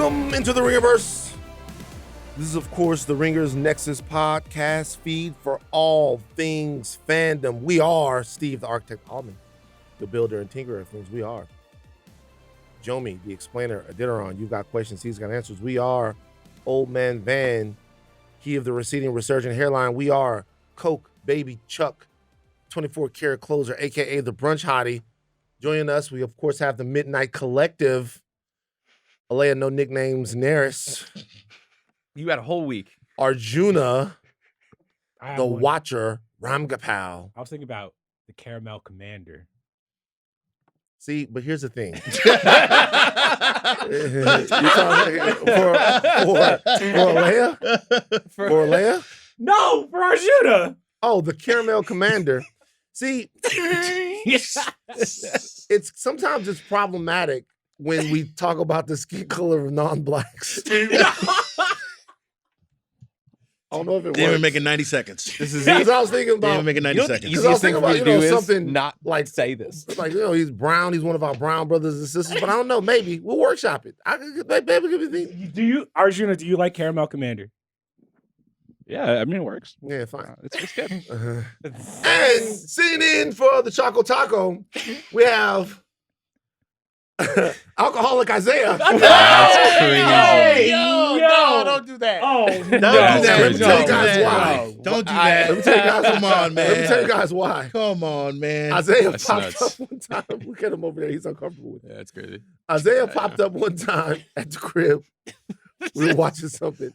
Welcome into the Ringerverse. This is, of course, the Ringers Nexus podcast feed for all things fandom. We are Steve, the architect, Ahlman, the builder and tinkerer of things. We are Jomi, the explainer, Adeniran. You've got questions, he's got answers. We are Old Man Van, he of the receding, resurgent hairline. We are Coke, Baby Chuck, 24-karat closer, a.k.a. the brunch hottie. Joining us, we, of course, have the Midnight Collective. Aleya, no nicknames, Zenieris. You had a whole week. Arjuna, the Watcher, Ramgopal. I was thinking about the Caramel Commander. See, but here's the thing. You're talking for Aleya? For Aleya? No, for Arjuna. Oh, the Caramel Commander. See, it's sometimes it's problematic when we talk about the skin color of non-blacks. I don't know if it Didn't even works. make it 90 seconds. This is Because I was thinking Didn't about, even make it 90 seconds. Because I was easiest thing thinking for me about, to do is something not like say this. like, he's brown. He's one of our brown brothers and sisters. But I don't know. Maybe we'll workshop it. Maybe give me think. Do you, Arjuna? Do you like Caramel Commander? Yeah, I mean, it works. Yeah, fine. It's good. And sitting in for the Choco Taco, we have alcoholic Isaiah. That's crazy. No, don't do that. Oh, Don't do no. that. Let me tell you guys why. Don't do that. Let me tell you guys Come on, man. Let me tell you guys why. Come on, man. Isaiah That's popped nuts. up one time. Look at him over there. He's uncomfortable with it. Yeah, that's crazy. Isaiah popped up one time at the crib. We were watching something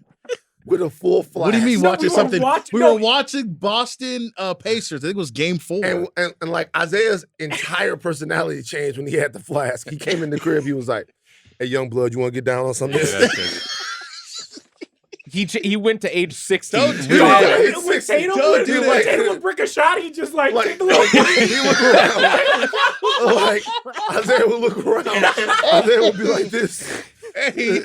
with a full flash. What do you mean No, watching we were something? watching- we no. were watching Boston Pacers. I think it was game 4. And like Isaiah's entire personality changed when he had the flask. He came in the crib. He was like, "Hey, young blood, you want to get down on some of Yeah, this?" that's crazy. He went to age 60. Don't do Yeah, that. it's When 60. Tatum Don't would do when that. Tatum would brick a shot, he just like Like, take the little. he look around. Like Isaiah would look around. Isaiah would be like this. Hey,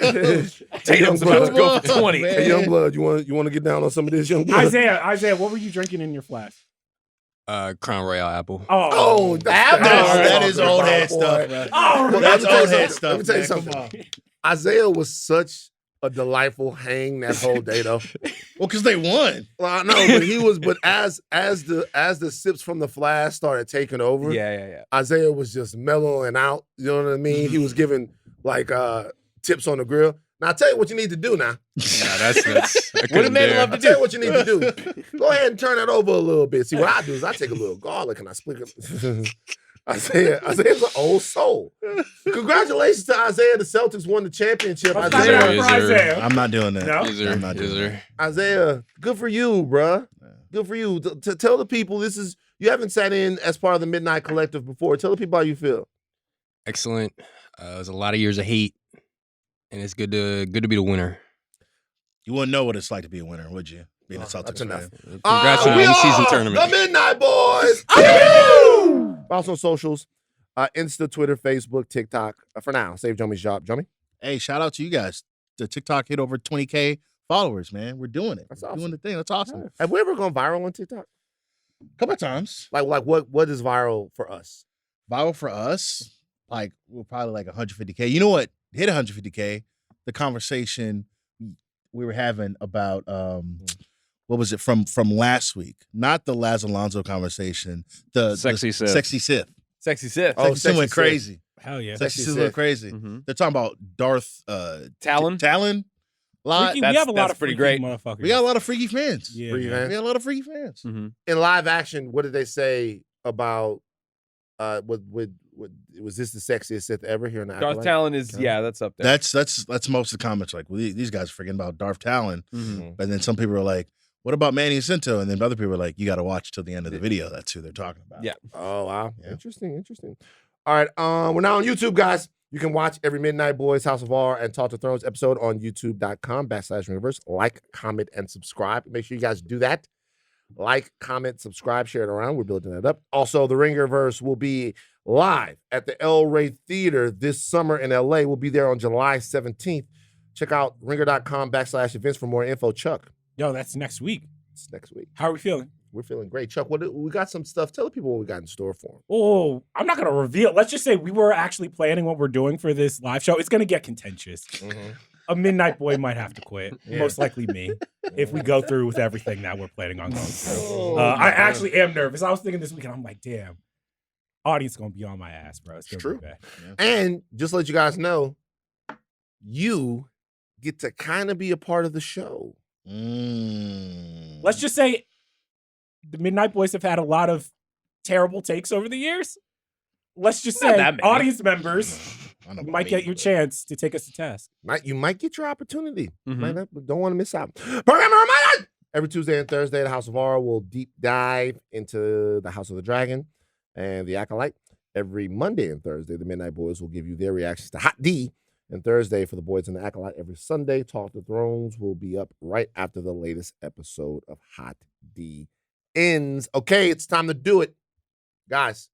Tatum's Young about to go blood. for 20. Man. Hey, young blood, you want to get down on some of this, young blood? Isaiah, what were you drinking in your flask? Crown Royal apple. Oh, that is old head boy. stuff, bro. Oh, Well, That's let me tell you old head something. stuff. Let me tell you man. something. Come on. Isaiah was such a delightful hang that whole day, though. Well, because they won. Well, I know, but he was. But as the sips from the flask started taking over, Yeah. Isaiah was just mellowing out. You know what I mean? He was giving like tips on the grill. Now I tell you what you need to do. Now Nah, that's I What do couldn't men dare. love I to tell you do? what you need to do. Go ahead and turn that over a little bit. See what I do is I take a little garlic and I split it. Isaiah's an old soul. Congratulations to Isaiah. The Celtics won the championship. Let's Yes, clap it sir. up Yes, for sir. Isaiah. I'm not doing that. No? Is there? I'm not Is doing there? Isaiah, good for you, bruh. Good for you. To tell the people, you haven't sat in as part of the Midnight Collective before. Tell the people how you feel. Excellent. It was a lot of years of hate, and it's good to be the winner. You wouldn't know what it's like to be a winner, would you? Being a Oh, Celtics that's enough. fan. Congrats on we the in-season are tournament. The Midnight Boys. Also on socials, Insta, Twitter, Facebook, TikTok. For now, save Jomi's job. Jomi? Hey, shout out to you guys. The TikTok hit over 20K followers, man. We're doing it. That's We're awesome. doing the thing. That's awesome. Have we ever gone viral on TikTok? A couple of times. Like what is viral for us? Viral for us, like we're probably like 150K. You know what? Hit 150K. The conversation we were having about what was it from last week? Not the Laz Alonso conversation. The Sexy Sith. Sexy Sith. Sexy Sith. Oh, Sexy Sith went Sexy crazy. Hell yeah. Sexy Sexy Sith Sith. went crazy. Mhm. They're talking about Darth Talon? Talon. Lot. Freaky, That's- we have a lot that's of pretty freaky great. motherfuckers. We got a lot of freaky fans. Yeah, Freaky man. fans. We got a lot of freaky fans. Mhm. In live action, what did they say about was this the sexiest Sith ever here in the Darth Acolyte? Talon is, that's up there. That's most of the comments. Like, well, these guys are freaking about Darth Talon. Mhm. And then some people are like, what about Manny Jacinto? And then other people are like, you got to watch till the end of the video. That's who they're talking about. Yeah. Oh wow. Yeah. Interesting. All right. We're now on YouTube, guys. You can watch every Midnight Boys House of R and Talk to Thrones episode on youtube.com/Ringerverse. Like, comment, and subscribe. Make sure you guys do that. Like, comment, subscribe, share it around. We're building that up. Also, the Ringerverse will be live at the El Rey Theater this summer in LA. We'll be there on July 17th. Check out ringer.com/events for more info. Chuck, Yo, that's next week. it's next week. How are we feeling? We're feeling great. Chuck, we got some stuff. Tell the people what we got in store for them. Oh, I'm not gonna reveal. Let's just say we were actually planning what we're doing for this live show. It's gonna get contentious. a midnight boy might have to quit. Yeah. Most likely me, if we go through with everything that we're planning on going through. Oh, I actually am nervous. I was thinking this weekend, I'm like, damn, audience gonna be on my ass, bro. It's true. Bad. And just to let you guys know, you get to kind of be a part of the show. Let's just say the Midnight Boys have had a lot of terrible takes over the years. Let's just Not say that many. audience members I don't know might what get your chance to take us to task. You might get your opportunity. Mhm. Might not, but don't want to miss out. Program reminder! Every Tuesday and Thursday, the House of R will deep dive into the House of the Dragon and the Acolyte. Every Monday and Thursday, the Midnight Boys will give you their reactions to Hot D. And Thursday for the Boys and the Acolyte. Every Sunday, Talk to Thrones will be up right after the latest episode of Hot D ends. Okay, it's time to do it. Guys,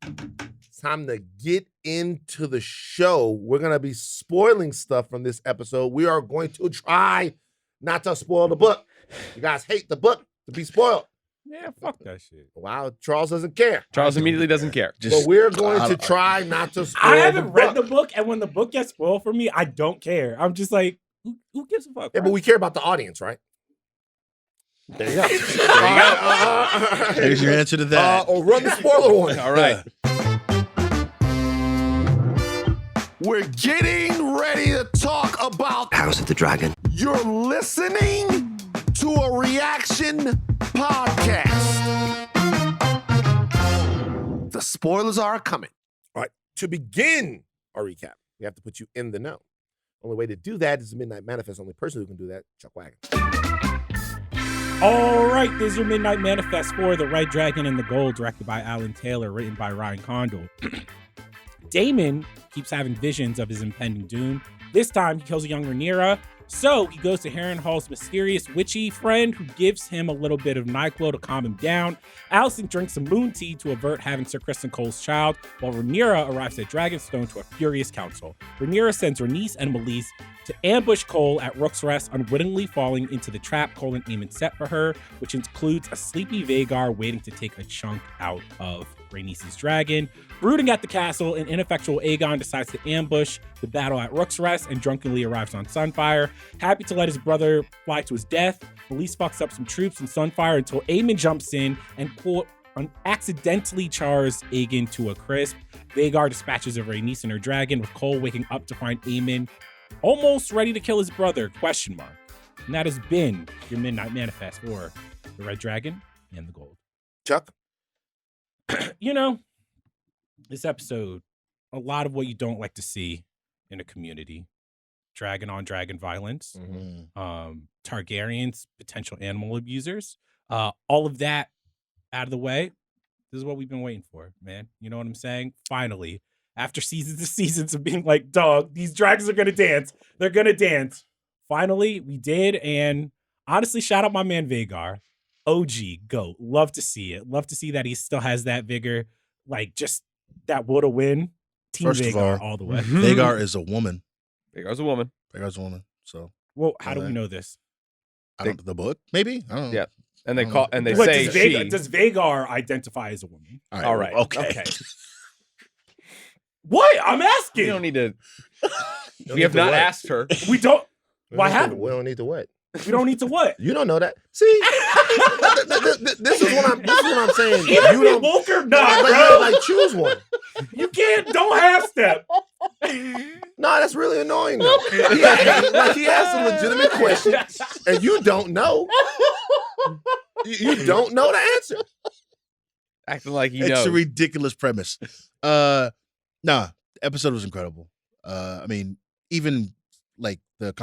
it's time to get into the show. We're going to be spoiling stuff from this episode. We are going to try not to spoil the book. You guys hate the book to be spoiled. Yeah, fuck that shit. Wow, Charles doesn't care. Charles immediately doesn't care. But we're going to try not to spoil I haven't read the book. book, and when the book gets spoiled for me, I don't care. I'm just like, who gives a fuck? Yeah, bro? but we care about the audience, right? There you go. Here's your answer to that. Or run the spoiler one. All right. We're getting ready to talk about House of the Dragon. You're listening to a reaction podcast. The spoilers are coming. All right, to begin our recap, we have to put you in the know. Only way to do that is the Midnight Manifest. Only person who can do that, Chuck Wagon. All right, this is your Midnight Manifest for The Red Dragon and the Gold, directed by Alan Taylor, written by Ryan Condal. Daemon keeps having visions of his impending doom. This time, he kills a young Rhaenyra, so he goes to Harrenhal's mysterious witchy friend who gives him a little bit of NyQuil to calm him down. Alicent drinks some moon tea to avert having Sir Criston Cole's child, while Rhaenyra arrives at Dragonstone to a furious council. Rhaenyra sends her niece and Meleys to ambush Cole at Rook's Rest, unwittingly falling into the trap Cole and Aemon set for her, which includes a sleepy Vhagar waiting to take a chunk out of Rhaenys' dragon. Brooding at the castle, an ineffectual Aegon decides to ambush the battle at Rook's Rest and drunkenly arrives on Sunfire. Happy to let his brother fly to his death, Meleys fucks up some troops in Sunfire until Aemon jumps in and quote, accidentally chars Aegon to a crisp. Vhagar dispatches of Rhaenys and her dragon, with Cole waking up to find Aemon almost ready to kill his brother, ? And that has been your Midnight Manifest for The Red Dragon and the Gold. Chuck? You know, this episode, a lot of what you don't like to see in a community. Dragon on dragon violence, Targaryens, potential animal abusers, all of that out of the way. This is what we've been waiting for, man. You know what I'm saying? Finally, after seasons and seasons of being like, dog, these dragons are going to dance. They're going to dance. Finally, we did. And honestly, shout out my man Vhagar. OG, GOAT. Love to see it. Love to see that he still has that vigor. Like, just that will to win. Team First of Vhagar all, all the way. Vhagar is a woman. Vhagar's a woman. Vhagar's a woman. So Well, how do we know this? I don't, the book, maybe. I don't know. Yeah. And they call and they What, say does Vhagar identify as a woman? All right. Okay. What? I'm asking. We don't need to. Don't We have need to not what? asked her. We don't. We Why don't need to- haven't we don't need to what? we don't need to what? You don't know that. See? This is what I'm saying. Either You be don't woke or not, like, bro. like choose one. You can't. Don't half step. No, that's really annoying though. He asked a legitimate question and you don't know. You don't know the answer. Acting like you It's know. a ridiculous premise. Nah, the episode was incredible. I mean, even like the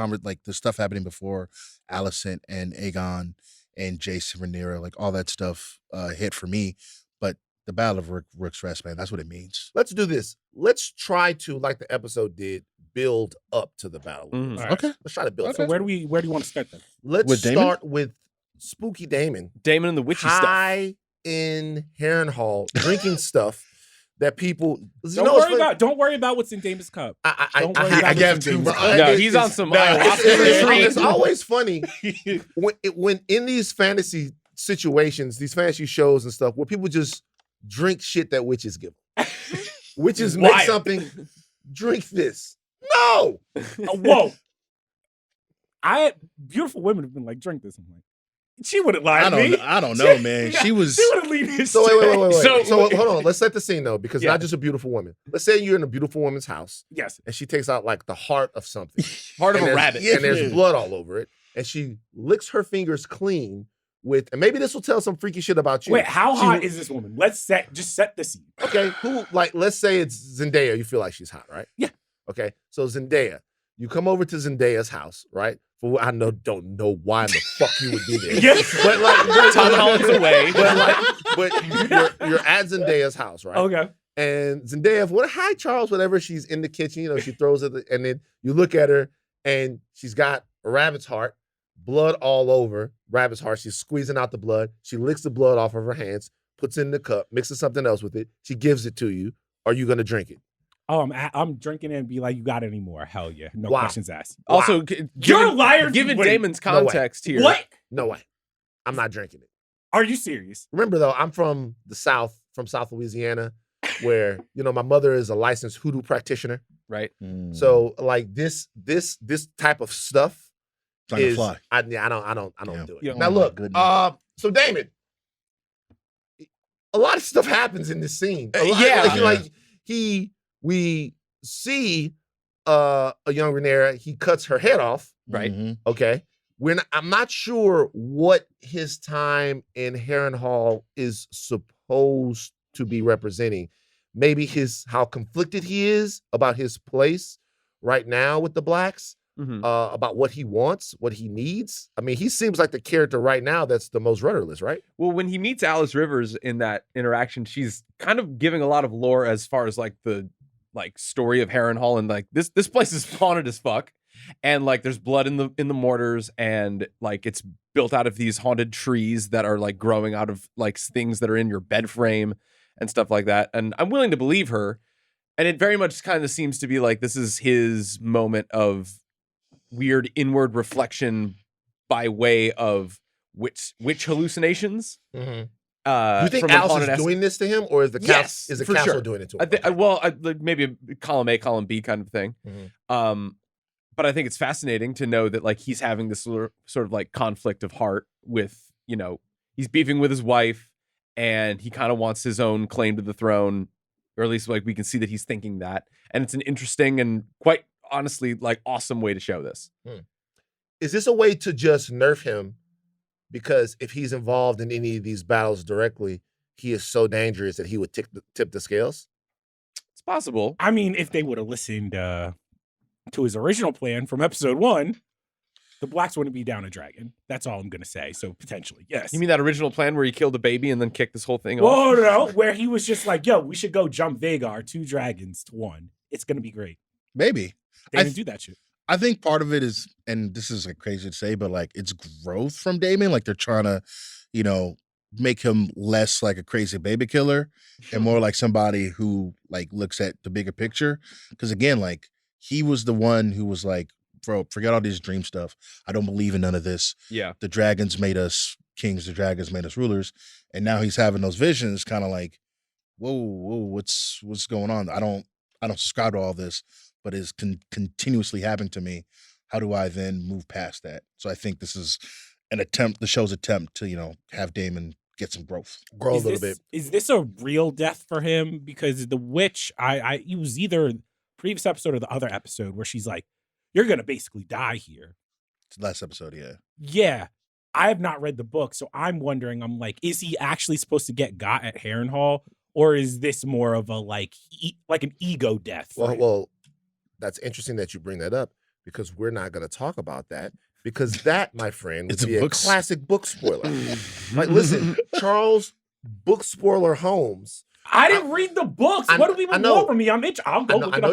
stuff happening before Alicent and Aegon and Jace and Rhaenyra, like all that stuff hit for me. But the Battle of Rook's Rest, man, that's what it means. Let's do this. Let's try to, like the episode did, build up to the battle. Mhm. All right. Okay. Let's try to build. So up. where do you want to start then? Let's With Daemon? start with Spooky Daemon. Daemon and the witchy stuff. High in Harrenhal, drinking stuff that people. Don't worry about what's in Damon's cup. Don't worry about I what's have in to, Damon's bro. cup. No, he's on some ayahuasca It's retreat. always funny when in these fantasy situations, these fantasy shows and stuff, where people just drink shit that witches give them. Witches make Wild. something, drink this. No! Whoa. Beautiful women have been like, drink this. I'm like, she wouldn't lie to me. I don't know, man. She was. She would have leaned in. So wait. So- So hold on. Let's set the scene though, because Yeah. not just a beautiful woman. Let's say you're in a beautiful woman's house Yes. and she takes out like the heart of something. Part of and a there's- rabbit. And there's blood all over it. And she licks her fingers clean with, and maybe this will tell some freaky shit about you. Wait, how She- hot is this woman? Let's set the scene. Okay, let's say it's Zendaya. You feel like she's hot, right? Yeah. Okay, so Zendaya, you come over to Zendaya's house, right? Don't know why in the fuck you would be there. Yes. But like, Tom Holland's away. but you're at Zendaya's house, right? Okay. And Zendaya, hi Charles, whatever. She's in the kitchen, she throws it, and then you look at her, and she's got a rabbit's heart, blood all over rabbit's heart. She's squeezing out the blood. She licks the blood off of her hands, puts it in the cup, mixes something else with it. She gives it to you. Are you gonna drink it? Oh, I'm drinking it and be like, you got any more? Hell yeah. No Wow. questions asked. Also, You're a liar. Given Wait, Damon's no way. context here. What? No way. I'm not drinking it. Are you serious? Remember though, I'm from the South, from South Louisiana, where my mother is a licensed hoodoo practitioner. Right. So like this type of stuff It's not gonna is fly. I don't Yeah. do it. Yeah. Now Oh my look, goodness. so Damon, a lot of stuff happens in this scene. A lot- Yeah. we see a young Rhaenyra, he cuts her head off. Right. Mhm. Okay. I'm not sure what his time in Harrenhal is supposed to be representing. Maybe how conflicted he is about his place right now with the Blacks, Mhm. about what he wants, what he needs. I mean, he seems like the character right now that's the most rudderless, right? Well, when he meets Alice Rivers in that interaction, she's kind of giving a lot of lore as far as like the story of Harrenhal, and like this place is haunted as fuck, and like there's blood in the mortars, and like it's built out of these haunted trees that are like growing out of like things that are in your bed frame and stuff like that. And I'm willing to believe her, and it very much kind of seems to be like this is his moment of weird inward reflection by way of witch hallucinations. Mm-hmm. Do you think Alice is doing this to him, or is the Yes, is the for castle sure. doing it to him? I think, like maybe a column A, column B kind of thing. Mhm. But I think it's fascinating to know that like he's having this sort of like conflict of heart with, he's beefing with his wife, and he kind of wants his own claim to the throne, or at least like we can see that he's thinking that. And it's an interesting and quite honestly like awesome way to show this. Is this a way to just nerf him? Because if he's involved in any of these battles directly, he is so dangerous that he would tip the scales. It's possible. I mean, if they would have listened to his original plan from episode 1, the Blacks wouldn't be down a dragon. That's all I'm going to say. So potentially, yes. You mean that original plan where he killed a baby and then kicked this whole thing off? Whoa, no, where he was just like, yo, we should go jump Vagar, 2 dragons to 1. It's going to be great. Maybe. They didn't do that shit. I think part of it is, and this is like crazy to say, but like it's growth from Daemon. Like they're trying to, make him less like a crazy baby killer and more like somebody who like looks at the bigger picture. Because again, like he was the one who was like, bro, forget all this dream stuff. I don't believe in none of this. Yeah. The dragons made us kings. The dragons made us rulers. And now he's having those visions, kind of like, whoa, what's going on? I don't subscribe to all this, but it's continuously happening to me. How do I then move past that? So I think this is the show's attempt to, have Daemon get some growth. Grow a little bit. Is this a real death for him? Because the witch, it was either previous episode or the other episode where she's like, you're going to basically die here. It's the last episode, yeah. Yeah. I have not read the book, so I'm wondering, I'm like, is he actually supposed to get got at Harrenhal? Or is this more of a like an ego death? Well, that's interesting that you bring that up, because we're not going to talk about that, because that, my friend, would It's a be a book classic book spoiler. Like, listen, Charles book spoiler Holmes. I didn't read the books. What do people want from me? I'll go look it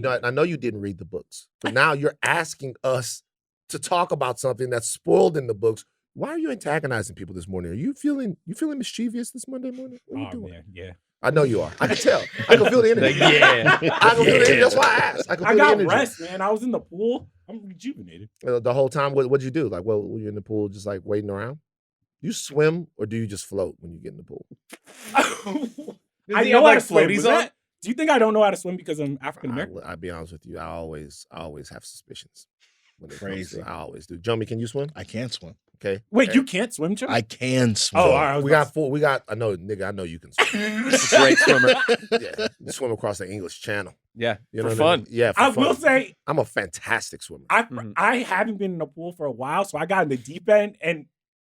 up. I know you didn't read the books, but now you're asking us to talk about something that's spoiled in the books. Why are you antagonizing people this morning? Are you feeling mischievous this Monday morning? What are you doing? Man, yeah. I know you are. I can tell. I can feel the energy. Yeah. I can feel the energy. That's why I asked. I can feel I got the energy. rest, man. I was in the pool. I'm rejuvenated. The whole time, what'd you do? Like, well, were you in the pool just like waiting around? You swim, or do you just float when you get in the pool? I know how to swim. Do you think I don't know how to swim because I'm African American? I'll be honest with you. I always have suspicions. when it comes Crazy. to I always do. Jomi, can you swim? I can't swim. Okay. Wait, you can't swim, Jim? I can swim. Oh, all right. We got four. We got. I know, nigga. I know you can swim. Great swimmer. Yeah, you swim across the English Channel. Yeah, You for know what fun. I mean? Yeah, for I fun. will say, I'm a fantastic swimmer. Mhm. I haven't been in a pool for a while, so I got in the deep end, and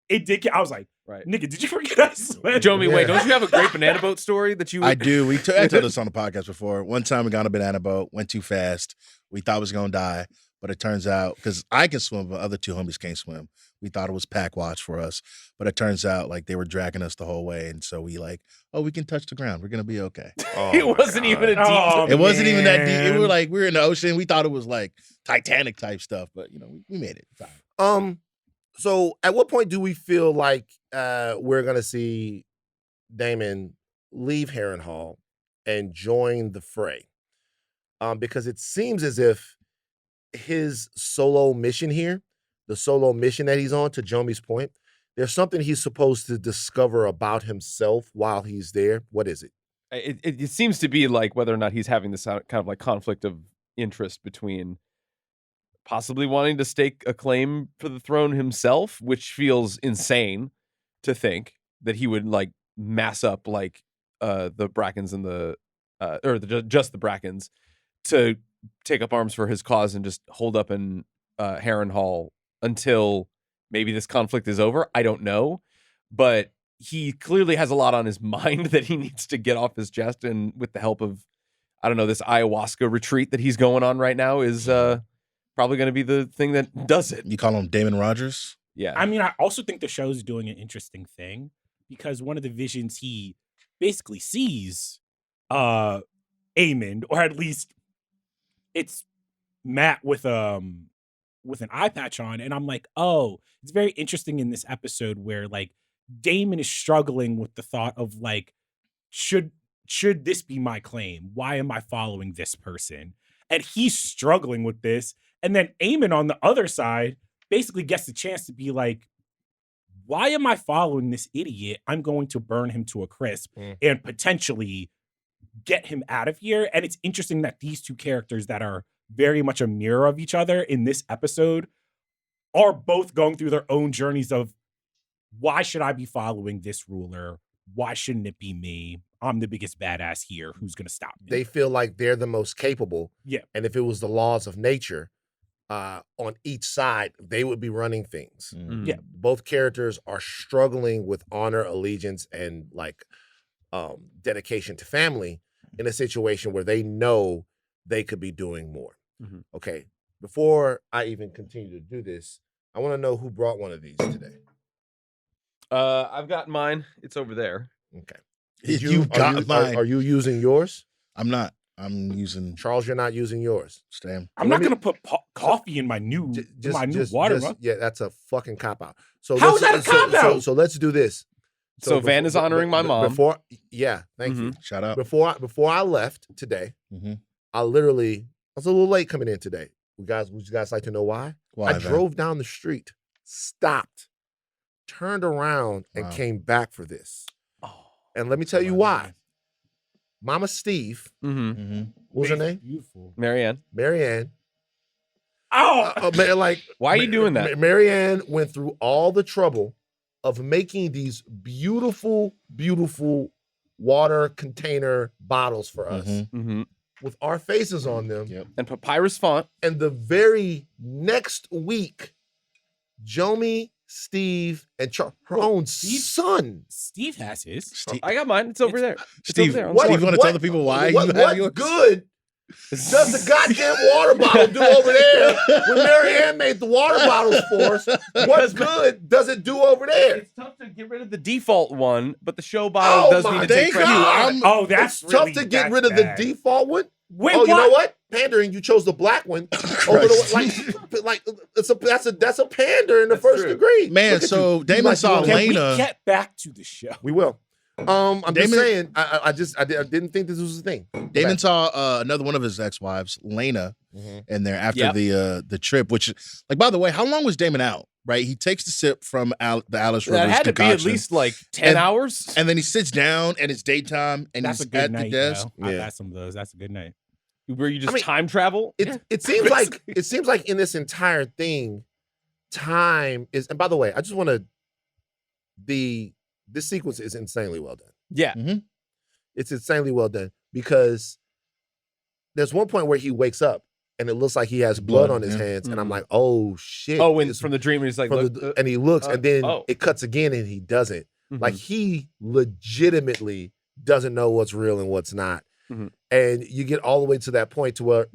it did get, I was like, Right. nigga, did you forget I swam? Jomi, Yeah. wait, don't you have a great banana boat story that you? I do. I told this on the podcast before. One time we got on a banana boat, went too fast. We thought we was gonna die, but it turns out because I can swim, but other two homies can't swim. We thought it was pack watch for us, but it turns out like they were dragging us the whole way, and so we like, oh, we can touch the ground. We're gonna be okay. Oh it my wasn't even a God. deep. Oh, It wasn't even that deep. It man. was like we were in the ocean. We thought it was like Titanic type stuff, but we made it. It's all right. So at what point do we feel like we're gonna see Daemon leave Harrenhal and join the fray? Because it seems as if his solo mission here, the solo mission that he's on, to Jomi's point, there's something he's supposed to discover about himself while he's there. What is it? It seems to be like whether or not he's having this kind of like conflict of interest between possibly wanting to stake a claim for the throne himself, which feels insane to think that he would like mass up like the Brackens and just the Brackens to take up arms for his cause and just hold up in Harrenhal until maybe this conflict is over. I don't know, but he clearly has a lot on his mind that he needs to get off his chest, and with the help of, I don't know, this ayahuasca retreat that he's going on right now is probably going to be the thing that does it. You call him Damon Rogers? Yeah. I mean, I also think the show's doing an interesting thing because one of the visions he basically sees Aemon, or at least it's Matt with an eye patch on, and I'm like, oh, it's very interesting in this episode where like Daemon is struggling with the thought of like, should this be my claim? Why am I following this person? And he's struggling with this. And then Aemon on the other side basically gets the chance to be like, why am I following this idiot? I'm going to burn him to a crisp and potentially get him out of here. And it's interesting that these two characters that are very much a mirror of each other in this episode are both going through their own journeys of, why should I be following this ruler? Why shouldn't it be me? I'm the biggest badass here. Who's going to stop me? They feel like they're the most capable. Yeah. And if it was the laws of nature on each side, they would be running things. Mhm. Yeah. Both characters are struggling with honor, allegiance, and like dedication to family in a situation where they know they could be doing more. Mhm. Okay. Before I even continue to do this, I want to know who brought one of these today. I've got mine. It's over there. Okay. You got mine. Are you using yours? I'm not. I'm using Charles, you're not using yours. Stam. I'm Let not me- going to put coffee in my new Just water. yeah, that's a fucking cop out. So How is let's- that a cop-out? So let's do this. So Van is honoring my mom. Before, yeah, thank you. Shout out. Before I left today, Mhm. I was a little late coming in today. Would you guys like to know why? Why, I Van? drove down the street, stopped, turned around, and Wow. came back for this. Oh. And let me tell you why. Mama Steve, Mm-hmm. Mm-hmm. what was her name? Beautiful. Marianne. Marianne. Oh, Why are you doing that? Marianne went through all the trouble of making these beautiful, beautiful water container bottles for us Mm-hmm. with our faces on them. Yep. And papyrus font. And the very next week, Jomi, Steve, and her own son. Steve has his. Steve, I got mine. It's over there. It's Steve, over there. on What- the Steve, you want to tell the people why you have what yours? good does the goddamn water bottle do over there when Marianne made the water bottles for us? What good does it do over there? It's tough to get rid of the default one, but the show bottle Oh does my need to take God. credit. Oh, that's It's tough really, to get that's rid of bad. the default one. Wait, Oh, you what? know what? Pandering. You chose the black one over the like. That's a pander in the That's first true. degree. Man, Look at so you. Damon Like you saw want- Can we Elena. get back to the show? We will. I'm just Damon- saying. I didn't think this was a thing. Damon saw another one of his ex-wives, Lena, in there after Yep. the trip. Which, like, by the way, how long was Damon out? Right, he takes the sip from the Alice Rivers That had to be at concoction, least like 10 And- hours. and then he sits down and it's daytime and That's a he's good at night. the desk. I've Yeah. had some of those. That's a good night. where you just time travel. It seems like in this entire thing, time is. And by the way, I just want to. This sequence is insanely well done. Yeah, it's insanely well done because there's one point where he wakes up and it looks like he has blood on his hands, and I'm like, oh shit! Oh, and from the dream, he's like, and he looks, and then it cuts again, and he doesn't. Like he legitimately doesn't know what's real and what's not. And you get all the way to that point to where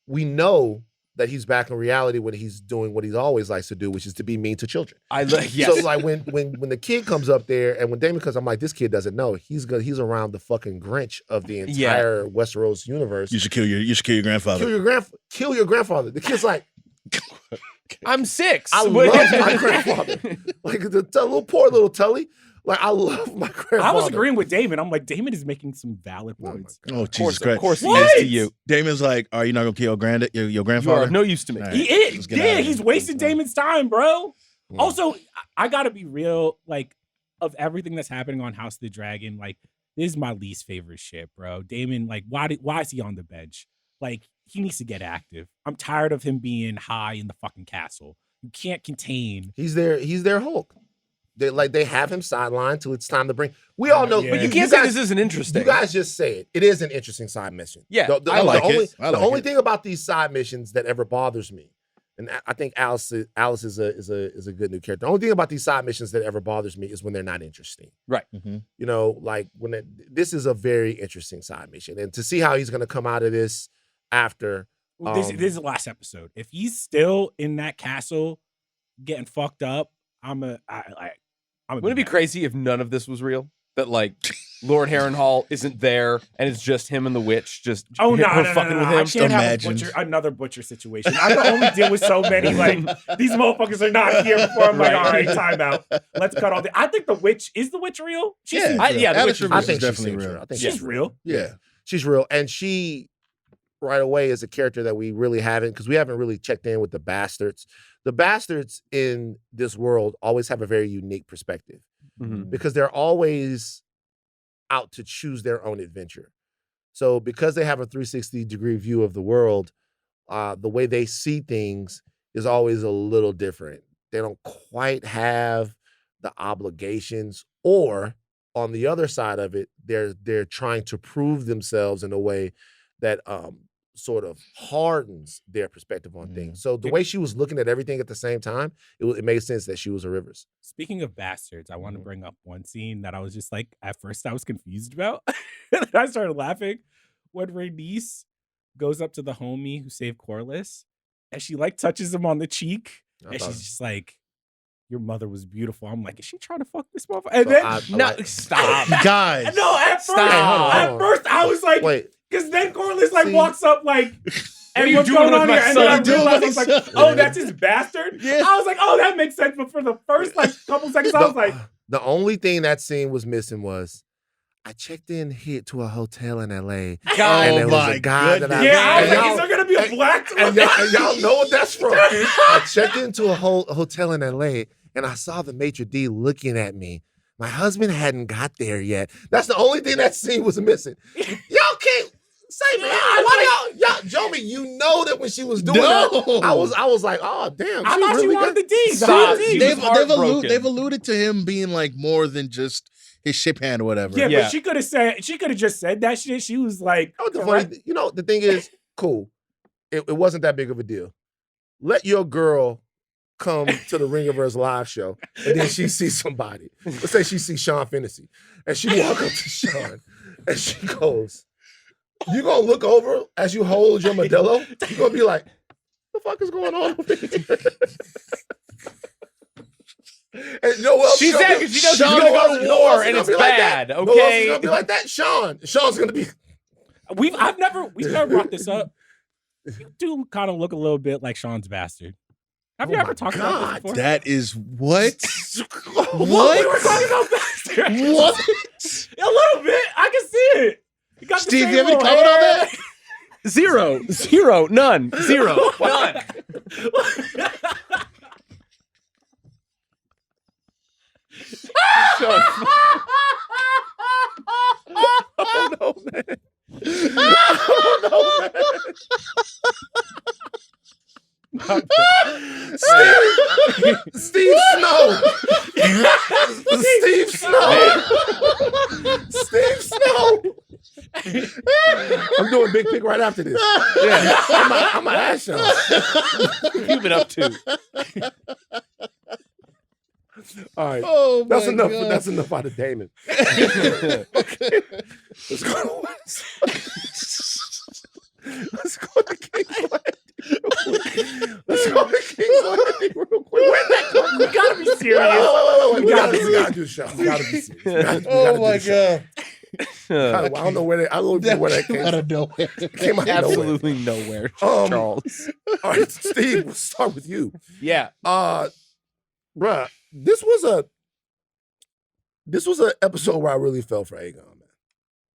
we know that he's back in reality when he's doing what he always likes to do, which is to be mean to children. Yes. So like when the kid comes up there, and when Daemon comes, I'm like, this kid doesn't know. He's around the fucking Grinch of the entire Westeros universe. You should kill your grandfather. Kill your grandfather. The kid's like, I'm 6. I love my grandfather. Like the poor little Tully. Like, I love my grandfather. I was agreeing with Daemon. I'm like, Daemon is making some valid points. Oh, Jesus Christ. Of course he is to you. Damon's like, are you not going to kill your You grandfather? are of no use to me. Right, He is. Yeah, he's wasting Damon's Daemon's time, bro. Yeah. Also, I got to be real. Like, of everything that's happening on House of the Dragon, like, this is my least favorite shit, bro. Daemon, like, why is he on the bench? Like, he needs to get active. I'm tired of him being high in the fucking castle. You can't contain. He's their Hulk. They have him sidelined till it's time to bring. We all know, Yeah. But you can't say this isn't interesting. You guys just say it. It is an interesting side mission. Yeah, I like it. The only thing about these side missions that ever bothers me, and I think Alice is a good new character. The only thing about these side missions that ever bothers me is when they're not interesting. Right. You know, like this is a very interesting side mission, and to see how he's going to come out of this after. This is the last episode. If he's still in that castle getting fucked up, Wouldn't it be crazy if none of this was real? That like Lord Harrenhal isn't there and it's just him and the witch just fucking with him. I can't have another butcher situation. I can only deal with so many. Like these motherfuckers are not here before I'm like, all right, time out. Let's cut all the. I think the witch is real. The witch I think definitely she's real. I think she's real. Yeah, she's real, and she right away is a character that we really haven't, because we haven't really checked in with the bastards. The bastards in this world always have a very unique perspective because they're always out to choose their own adventure. So because they have a 360-degree view of the world, the way they see things is always a little different. They don't quite have the obligations, or on the other side of it, they're trying to prove themselves in a way that sort of hardens their perspective on things. So the way she was looking at everything at the same time, it made sense that she was a Rivers. Speaking of bastards, I want to bring up one scene that I was just like, at first I was confused about. And then I started laughing when Rhaenys goes up to the homie who saved Corlys, and she like touches him on the cheek, and she's just like, your mother was beautiful. I'm like, is she trying to fuck this motherfucker? And then stop. Guys. No, at first I was like, wait. Because then Corlys like walks up like, and what's going on here? And then I realized, I was like, oh, that's his bastard? Yeah. I was like, oh, that makes sense. But for the first like couple seconds, I was like. The only thing that scene was missing was, I checked in here to a hotel in L.A. And there was a guy that I I was like, is there going to be a black? And y'all know what that's from. I checked into a hotel in L.A. and I saw the maitre d' looking at me. My husband hadn't got there yet. That's the only thing that scene was missing. Y'all can't say, man, why y'all, Jomi, you know that when she was doing that, I was like, oh, damn. I thought really she wanted the D. They've alluded to him being like more than just his ship hand or whatever. Yeah, but she could have just said that shit. She was like, the thing is, cool. It wasn't that big of a deal. Let your girl come to the Ringerverse live show, and then she sees somebody. Let's say she sees Sean Fennessy, and she walk up to Sean, and she goes, you gonna look over as you hold your Modelo? You gonna be like, what the fuck is going on over here? And you know what? She said because she knows she's gonna go to war and it's bad. Like okay, she's gonna be like that. Sean's gonna be. We've never brought this up. You do kind of look a little bit like Sean's bastard. Have you ever talked about this before? That is what? What? We were talking about bastard. What? A little bit. I can see it. You Steve, you have any comment on that? Zero, none. Oh no, man. Steve Snow. Steve Snow. Steve Snow. I'm doing Big Pick right after this. Yeah. I'm an ass show. You've been up to. All right. Oh, That's my enough. God. That's enough out of Daemon. Okay. Let's go to Let's go to King's Landing. Let's go to King's Landing real quick. Where'd that come from? You gotta be serious. Wait. We gotta do the show. We gotta be serious. We gotta Oh do my the show. God. I don't know where that. I don't know where that came out from. of nowhere. Came out of nowhere. Absolutely nowhere, Charles. All right, Steve. We'll start with you. Yeah. Bruh, this was an episode where I really fell for Aegon,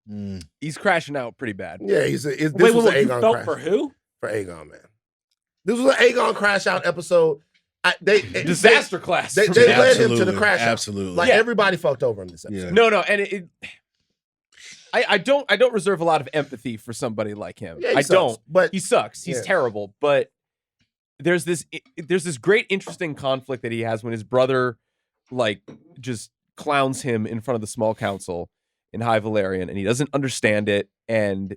man. He's crashing out pretty bad. Yeah, this was an You Aegon felt crash for who? for Aegon, man. This was an Aegon crash out episode. Disaster class. They for led me. him to the Absolutely, crash out. absolutely. Like Yeah. everybody fucked over him this episode. Yeah. No, and I don't reserve a lot of empathy for somebody like him. Yeah, he I sucks, don't. but He sucks. He's Yeah. terrible. But there's this great interesting conflict that he has when his brother like just clowns him in front of the small council in High Valyrian, and he doesn't understand it, and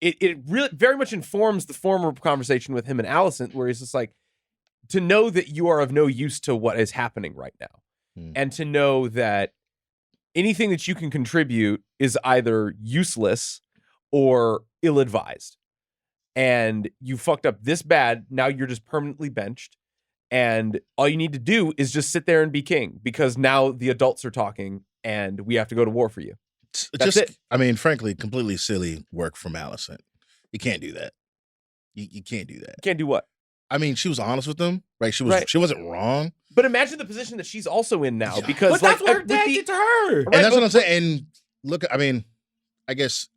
it really very much informs the former conversation with him and Alicent, where he's just like, to know that you are of no use to what is happening right now, and to know that anything that you can contribute is either useless or ill-advised. And you fucked up this bad, now you're just permanently benched. And all you need to do is just sit there and be king, because now the adults are talking and we have to go to war for you. That's it. I mean, frankly, completely silly work from Alicent. You can't do that. You can't do that. Can't do what? I mean, she was honest with them, right? She wasn't wrong. But imagine the position that she's also in now, because But like that's what her with dad the- did to her. And that's what I'm saying. And look, I mean,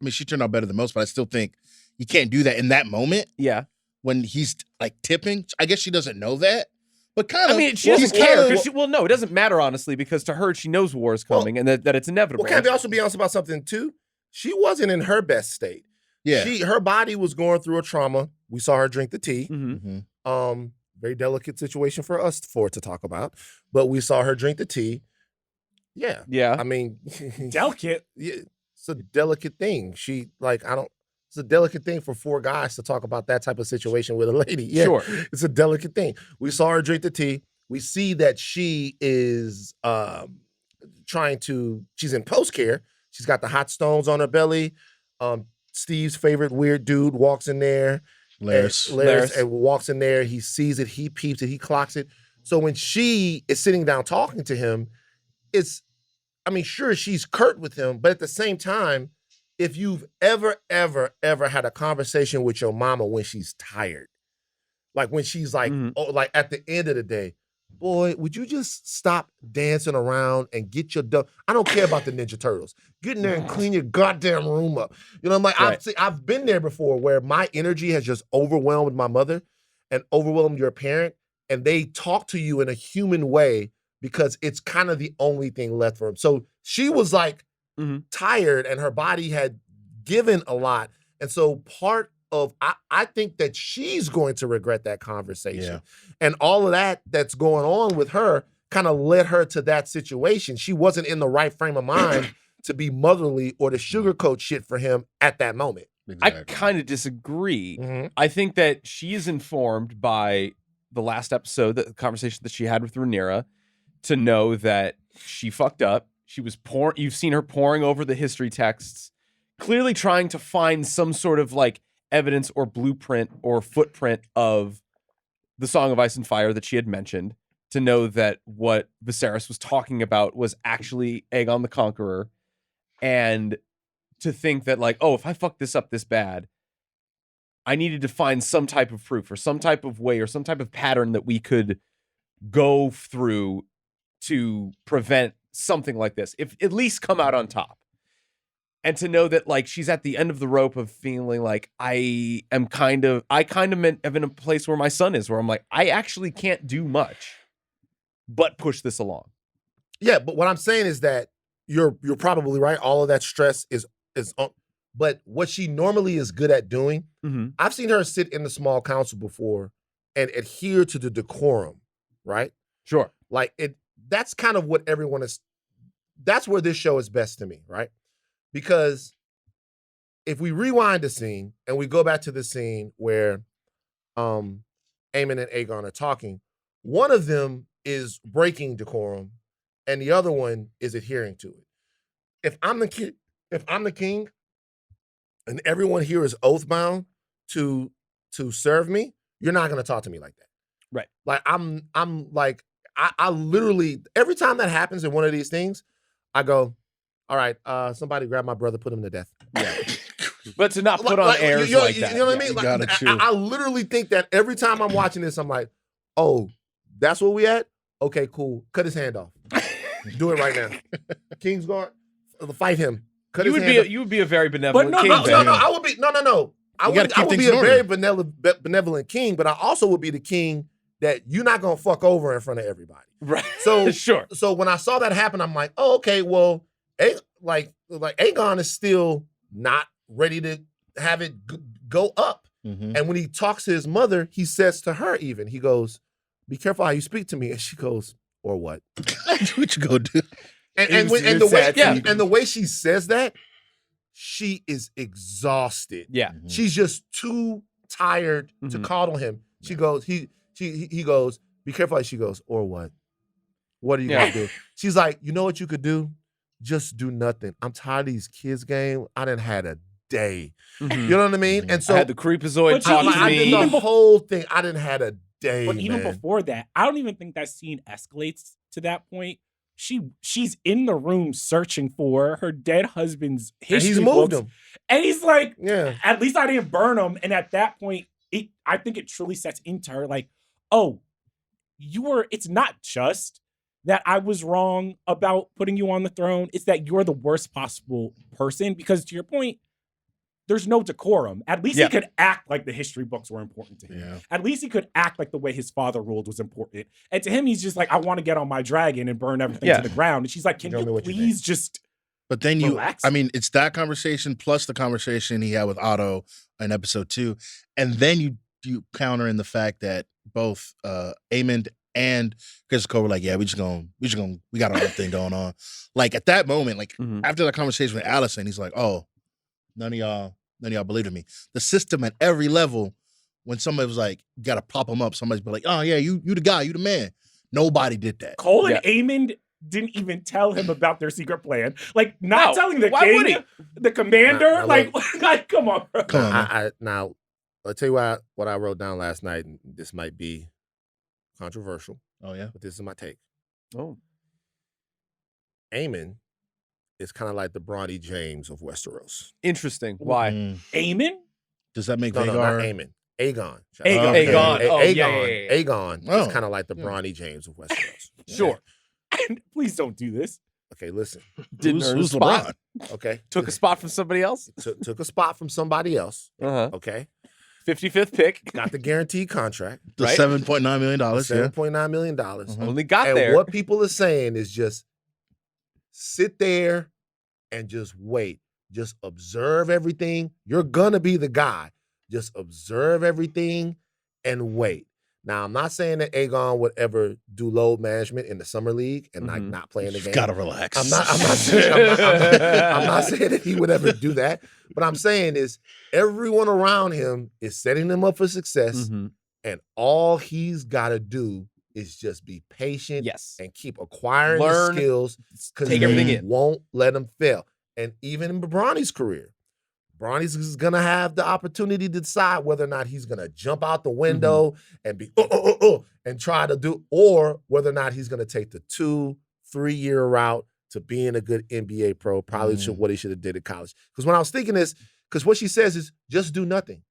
she turned out better than most, but I still think you can't do that in that moment Yeah. when he's like tipping. I guess she doesn't know that, but kind of. I mean, she doesn't care. No, it doesn't matter, honestly, because to her, she knows war is coming and that it's inevitable. Well, can't we also be honest about something too? She wasn't in her best state. Yeah. Her body was going through a trauma. We saw her drink the tea. Mhm. Very delicate situation for us to talk about, but we saw her drink the tea. Yeah. Yeah. I mean, Delicate. yeah, it's a delicate thing. It's a delicate thing for four guys to talk about that type of situation with a lady. Yeah, Sure. It's a delicate thing. We saw her drink the tea. We see that she is she's in post-care. She's got the hot stones on her belly. Steve's favorite weird dude walks in there. Laris. And walks in there. He sees it. He peeps it. He clocks it. So when she is sitting down talking to him, sure, she's curt with him, but at the same time, if you've ever had a conversation with your mama when she's tired, like when she's like, like at the end of the day, boy, would you just stop dancing around and get your I don't care about the Ninja Turtles. Get in there and clean your goddamn room up. You know, I'm like, Right. I've been there before where my energy has just overwhelmed my mother and overwhelmed your parent, and they talk to you in a human way because it's kind of the only thing left for them. So she was like tired and her body had given a lot. And so part of, I think that she's going to regret that conversation. Yeah. And all of that's going on with her kind of led her to that situation. She wasn't in the right frame of mind to be motherly or to sugarcoat shit for him at that moment. I kind of disagree. I think that she is informed by the last episode, the conversation that she had with Rhaenyra, to know that she fucked up. She was you've seen her poring over the history texts, clearly trying to find some sort of like evidence or blueprint or footprint of the Song of Ice and Fire that she had mentioned, to know that what Viserys was talking about was actually Aegon the Conqueror, and to think that like, oh, if I fuck this up this bad, I needed to find some type of proof or some type of way or some type of pattern that we could go through to prevent something like this, if at least come out on top. And to know that like she's at the end of the rope of feeling like I kind of am in a place where my son is, where I'm like, I actually can't do much but push this along. Yeah, but what I'm saying is that you're probably right. All of that stress is on, but what she normally is good at doing, I've seen her sit in the small council before and adhere to the decorum, right? Sure. Like that's kind of what everyone is. That's where this show is best to me, right? Because if we rewind the scene and we go back to the scene where Aemon and Aegon are talking, one of them is breaking decorum and the other one is adhering to it. If I'm the king and everyone here is oath bound to serve me, you're not going to talk to me like that. Right. Like I'm like I literally every time that happens in one of these things, I go, all right, somebody grab my brother, put him to death. Yeah. But to not put on airs like that. You know what I mean? Like, I literally think that every time I'm watching this, I'm like, oh, that's where we at? Okay, cool. Cut his hand off. Do it right now. King's guard, fight him. Cut his hand off. You would be a very benevolent king. No, I would be no. I would be a very benevolent king, but I also would be the king that you're not gonna fuck over in front of everybody. Right. So sure. So when I saw that happen, I'm like, oh, okay, well, Aegon is still not ready to have it go up. Mm-hmm. And when he talks to his mother, he says to her even, he goes, be careful how you speak to me. And she goes, or what? What you gonna do? And the way she says that, she is exhausted. Yeah. Mm-hmm. She's just too tired to coddle him. She goes, he goes, be careful. She goes, or what? What are you gonna do? She's like, you know what you could do? Just do nothing. I'm tired of these kids' game. I done had a day. Mm-hmm. You know what I mean? And so I had the creepazoid talk to I me. did the whole thing. I didn't had a day. But even before that, I don't even think that scene escalates to that point. She's in the room searching for her dead husband's history. And he's moved books, him. And he's like, yeah. At least I didn't burn him. And at that point, I think it truly sets into her like, oh, it's not just that I was wrong about putting you on the throne. It's that you're the worst possible person. Because to your point, there's no decorum. At least he could act like the history books were important to him. Yeah. At least he could act like the way his father ruled was important. And to him, he's just like, I want to get on my dragon and burn everything to the ground. And she's like, can you please just But then relax? It's that conversation plus the conversation he had with Otto in episode 2. And then you counter in the fact that both Aemon and Chris Cole were like, yeah, we got our own thing going on. Like at that moment, like after that conversation with Allison, he's like, oh, none of y'all believed in me. The system at every level, when somebody was like, you gotta prop them up, somebody's be like, oh yeah, you the guy, you the man. Nobody did that. Cole and Aemon didn't even tell him about their secret plan. Like not telling the king, the commander. Like come on, bro. Come on. Now, I'll tell you what I wrote down last night, and this might be controversial. Oh yeah. But this is my take. Oh. Aemon is kind of like the Bronny James of Westeros. Interesting. Why? Aemon? Does that make No, Vhagar? not Aemon. Aegon. Aegon. Aegon is kind of like the Bronny James of Westeros. Sure. Please don't do this. Okay, listen. Didn't earn a Who's spot. LeBron? Okay. Took a spot from somebody else. Took a spot from somebody else. Uh-huh. Okay. 55th pick. Got the guaranteed contract. The Right? $7.9 million. $7.9 million. Only got And there. what people are saying is just sit there and just wait. Just observe everything. You're gonna be the guy. Just observe everything and wait. Now, I'm not saying that Aegon would ever do load management in the summer league and like not play in the game. Gotta relax. I'm not saying that he would ever do that. But I'm saying is everyone around him is setting him up for success, and all he's got to do is just be patient and keep acquiring the skills because he won't let him fail. And even in Bronny's career, Bronny's is going to have the opportunity to decide whether or not he's going to jump out the window and be and try to do, or whether or not he's going to take the 2-3 year route to being a good NBA pro, probably what he should have did at college. Because when I was thinking this, because what she says is just do nothing.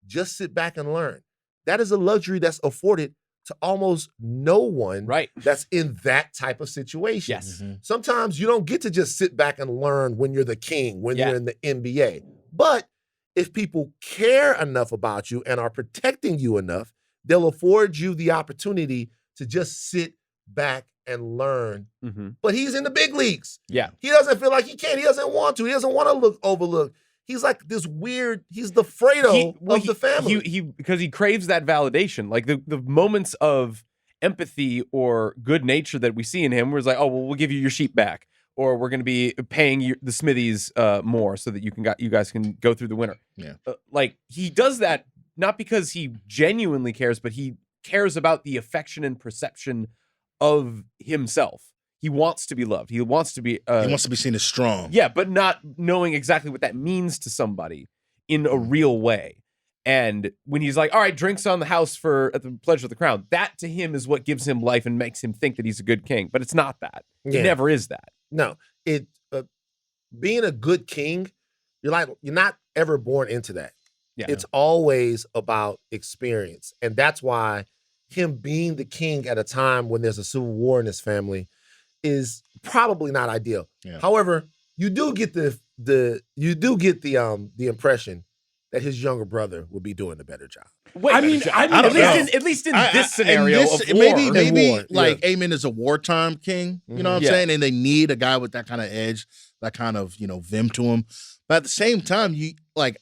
Just sit back and learn. That is a luxury that's afforded to almost no one that's in that type of situation. Yes. Sometimes you don't get to just sit back and learn when you're the king, when you're in the NBA. But if people care enough about you and are protecting you enough, they'll afford you the opportunity to just sit back and learn. But he's in the big leagues. Yeah. He doesn't feel like he can. He doesn't want to. He doesn't want to look overlooked. he's like this weird. He's the Fredo of the family. He because he craves that validation, like the moments of empathy or good nature that we see in him, where it's like, oh well, we'll give you your sheep back, or we're going to be paying the Smithies more so that you guys can go through the winter. Yeah, like he does that not because he genuinely cares, but he cares about the affection and perception of himself. He wants to be loved. He wants to be. he wants to be seen as strong. Yeah, but not knowing exactly what that means to somebody in a real way. And when he's like, all right, drinks on the house at the pledge of the crown, that to him is what gives him life and makes him think that he's a good king. But it's not that. Yeah. It never is that. No, being a good king, you're not ever born into that. Yeah. It's always about experience. And that's why him being the king at a time when there's a civil war in his family is probably not ideal. Yeah. However, you do get the impression that his younger brother will be doing a better job. Wait, I mean, at least in this scenario of war. Maybe war, like Aemon is a wartime king, you know what I'm Yeah. saying? And they need a guy with that kind of edge, that kind of, vim to him. But at the same time,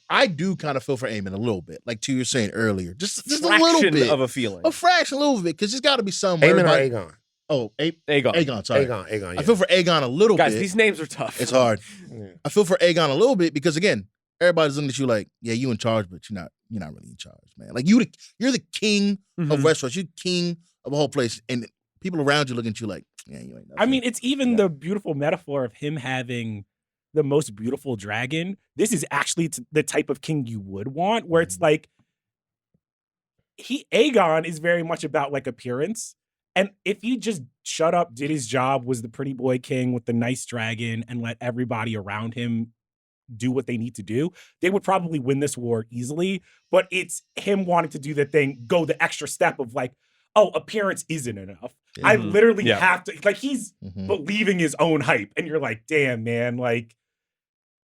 I do kind of feel for Aemon a little bit, like you were saying earlier. Just a little bit. of a feeling. A fraction, a little bit, because there's got to be some. Aemon or Aegon? Oh, Aegon. Aegon, sorry. Aegon, yeah. I feel for Aegon a little Guys, bit. these names are tough. It's hard. Yeah. I feel for Aegon a little bit because, again, everybody's looking at you like, yeah, you in charge, but you're not really in charge, man. Like you're the king of Westeros. You're king of the whole place, and people around you looking at you like, yeah, you ain't nothing. I mean, it's even the beautiful metaphor of him having the most beautiful dragon. This is actually the type of king you would want, where it's like Aegon is very much about like appearance. And if he just shut up, did his job, was the pretty boy king with the nice dragon, and let everybody around him do what they need to do, they would probably win this war easily. But it's him wanting to do the thing, go the extra step of like, oh, appearance isn't enough. I literally have to, like, he's believing his own hype. And you're like, damn, man, like,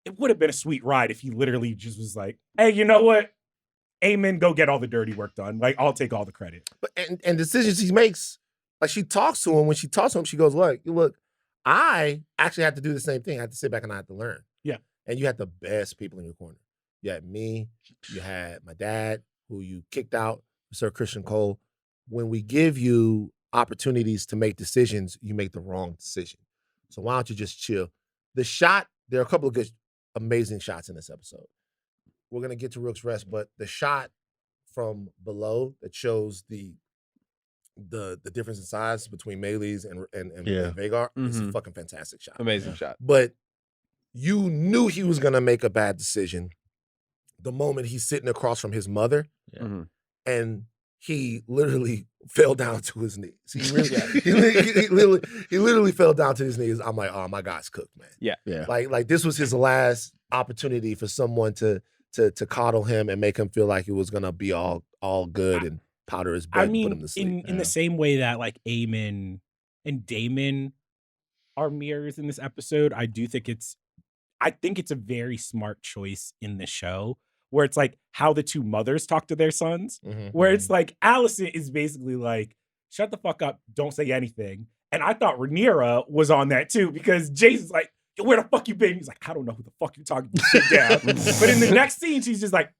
it would have been a sweet ride if he literally just was like, hey, you know what? Amen, go get all the dirty work done. Like, I'll take all the credit. But and decisions he makes, like she talks to him. When she talks to him, she goes, look, I actually had to do the same thing. I had to sit back and I had to learn. Yeah. And you had the best people in your corner. You had me, you had my dad, who you kicked out, Sir Christian Cole. When we give you opportunities to make decisions, you make the wrong decision. So why don't you just chill? The shot, there are a couple of good, amazing shots in this episode. We're going to get to Rook's Rest, but the shot from below that shows the difference in size between Melee's and Vhagar is a fucking fantastic shot. Amazing shot. But you knew he was going to make a bad decision the moment he's sitting across from his mother, and he literally fell down to his knees. He literally fell down to his knees. I'm like, oh, my God's cooked, man. Yeah. Like this was his last opportunity for someone to coddle him and make him feel like it was gonna be all good and powder his bed and put him to sleep. In the same way that like Aemon and Daemon are mirrors in this episode, I think it's a very smart choice in the show, where it's like how the two mothers talk to their sons, where it's like Alicent is basically like, shut the fuck up, don't say anything. And I thought Rhaenyra was on that too, because Jason's like, yo, where the fuck you been? He's like, I don't know who the fuck you're talking to, sit down. But in the next scene, she's just like,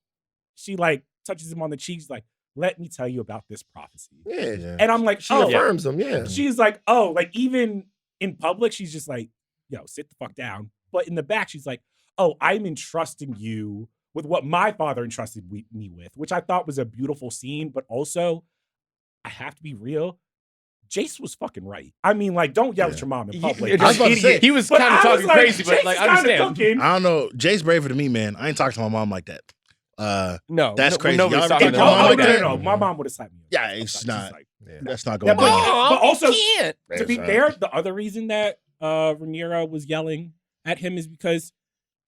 she like touches him on the cheeks, like, let me tell you about this prophecy. Yeah. And I'm like, She affirms him, yeah. She's like, oh, like even in public, she's just like, yo, sit the fuck down. But in the back, she's like, oh, I'm entrusting you with what my father entrusted me with, which I thought was a beautiful scene. But also, I have to be real, Jace was fucking right. I mean, like, don't yell at your mom in public. I was about to say, he was kind of talking crazy, but like, I understand. I don't know. Jay's braver than me, man. I ain't talking to my mom like that. No, that's crazy. Nobody's Y'all talking get to mom like that. that? No, my mom would have slapped me. Yeah, it's not. Like, That's not going but on. also, can't. to be fair, the other reason that Rhaenyra was yelling at him is because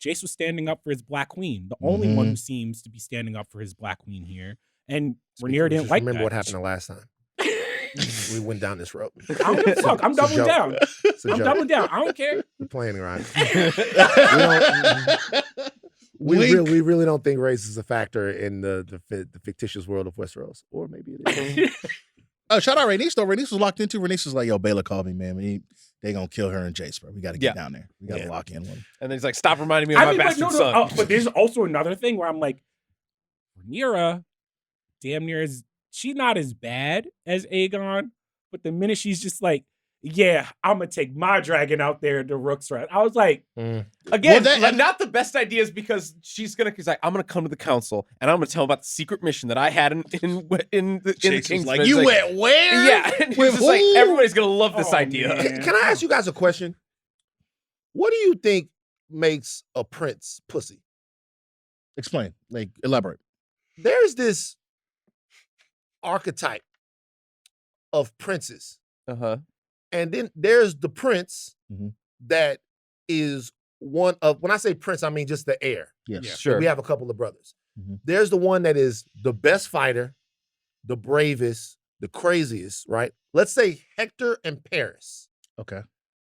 Jace was standing up for his Black Queen, the only one who seems to be standing up for his Black Queen here. And Rhaenyra didn't like remember that. what happened the last time. We went down this road. I don't give a fuck. I'm doubling down. I'm joke. doubling down. I don't care. We're playing right. We really don't think race is a factor in the fictitious world of Westeros, or maybe it is. Shout out Rhaenys though. Rhaenys was locked into. Rhaenys was like, "Yo, Baylor called me, man. They gonna kill her and Jace, bro. We got to get down there. We got to lock in with him." And then he's like, "Stop reminding me of my bastard son." But there's also another thing where I'm like, Rhaenyra, damn near she's not as bad as Aegon, but the minute she's just like, yeah, I'm gonna take my dragon out there to Rook's Rest. I was like, again, not the best ideas because she's like, I'm gonna come to the council and I'm gonna tell them about the secret mission that I had in the King's. Like, you went where? Yeah, and he's just like, everybody's gonna love this idea. Can I ask you guys a question? What do you think makes a prince pussy? Explain. Like, elaborate. There's this archetype of princes. And then there's the prince that is one of, when I say prince, I mean just the heir. Yes. Yeah. Sure. We have a couple of brothers. There's the one that is the best fighter, the bravest, the craziest, right? Let's say Hector and Paris. Okay.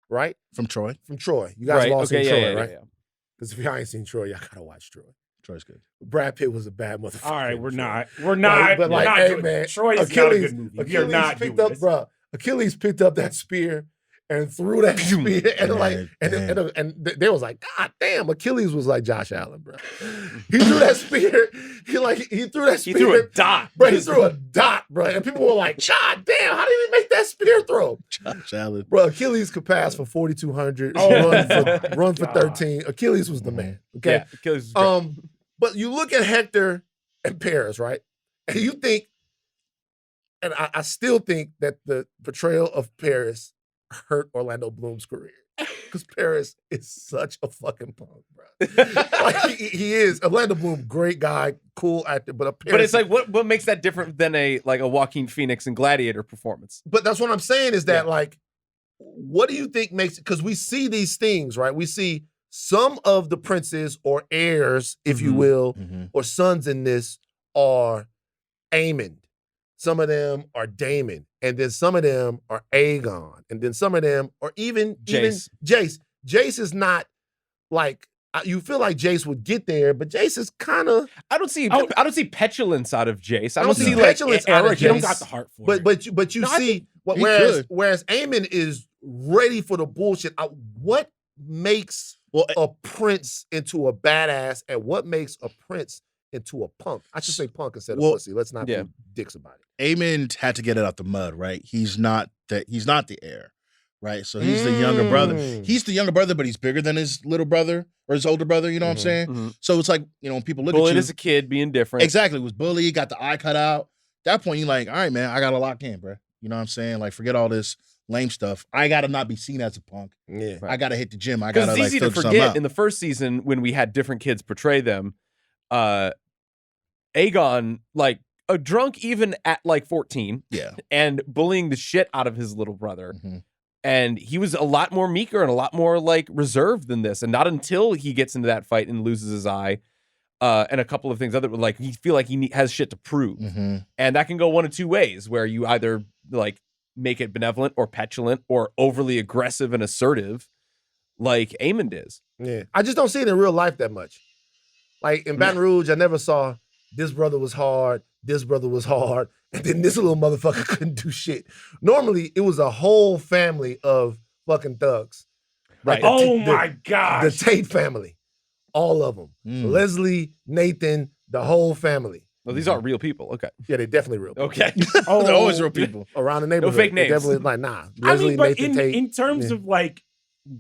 Right? From Troy. You guys have all seen Troy, right? Yeah. Because if y'all ain't seen Troy, y'all gotta watch Troy. Troy's good. Brad Pitt was a bad motherfucker. all right, we're not. But like, hey, doing, man, Troy is Achilles, not a good movie. Achilles You're not picked doing up, this. bro. Achilles picked up that spear and threw that spear, and they was like, God damn! Achilles was like Josh Allen, bro. He threw that spear. He threw that spear. He threw a dot, bro. He threw a dot, bro. And people were like, God damn! How did he make that spear throw? Josh Allen, bro. Achilles could pass for 4,200. Run for 13. Achilles was the man. Okay. Yeah, Achilles was great. But you look at Hector and Paris, right? And you think, and I still think that the portrayal of Paris hurt Orlando Bloom's career. Because Paris is such a fucking punk, bro. Like, he is. Orlando Bloom, great guy, cool actor, but Paris. But it's like, what makes that different than a Joaquin Phoenix and Gladiator performance? But that's what I'm saying is that, like, what do you think makes it? Because we see these things, right? We see some of the princes or heirs, if you will, or sons in this are Aemon. Some of them are Daemon. And then some of them are Aegon. And then some of them are even Jace. Jace is not like, you feel like Jace would get there, but Jace is kind of. I don't see petulance out of Jace. I don't see petulance out of Jace. You don't got the heart for it. But you see, whereas Aemon is ready for the bullshit. What makes a prince into a badass, and what makes a prince into a punk? I should say punk instead of pussy. Let's not be dicks about it. Aemon had to get it out the mud, right? He's not the heir, right? So he's the younger brother. He's the younger brother, but he's bigger than his little brother or his older brother, you know what I'm saying? So it's like, when people look Bullied at you. as a kid, being different. Exactly. Was bullied, got the eye cut out. At that point, you're like, all right, man, I got to lock in, bro. You know what I'm saying? Like, forget all this lame stuff. I got to not be seen as a punk. Yeah. Right. I got to hit the gym. I got to, it's easy to forget in the first season when we had different kids portray them, Aegon, a drunk even at 14, and bullying the shit out of his little brother. And he was a lot more meeker and a lot more reserved than this. And not until he gets into that fight and loses his eye, and a couple of things he feel like he has shit to prove. And that can go one of two ways, where you either make it benevolent or petulant or overly aggressive and assertive, like Aemon is. Yeah, I just don't see it in real life that much. Like in Baton Rouge, I never saw this brother was hard, this brother was hard, and then this little motherfucker couldn't do shit. Normally, it was a whole family of fucking thugs. Right. My God. The Tate family. All of them. Leslie, Nathan, the whole family. Well, these aren't real people. Okay. Yeah, they're definitely real people. Okay. They're always real people. Around the neighborhood. No fake names. Definitely Leslie, Nathan, Tate. In terms of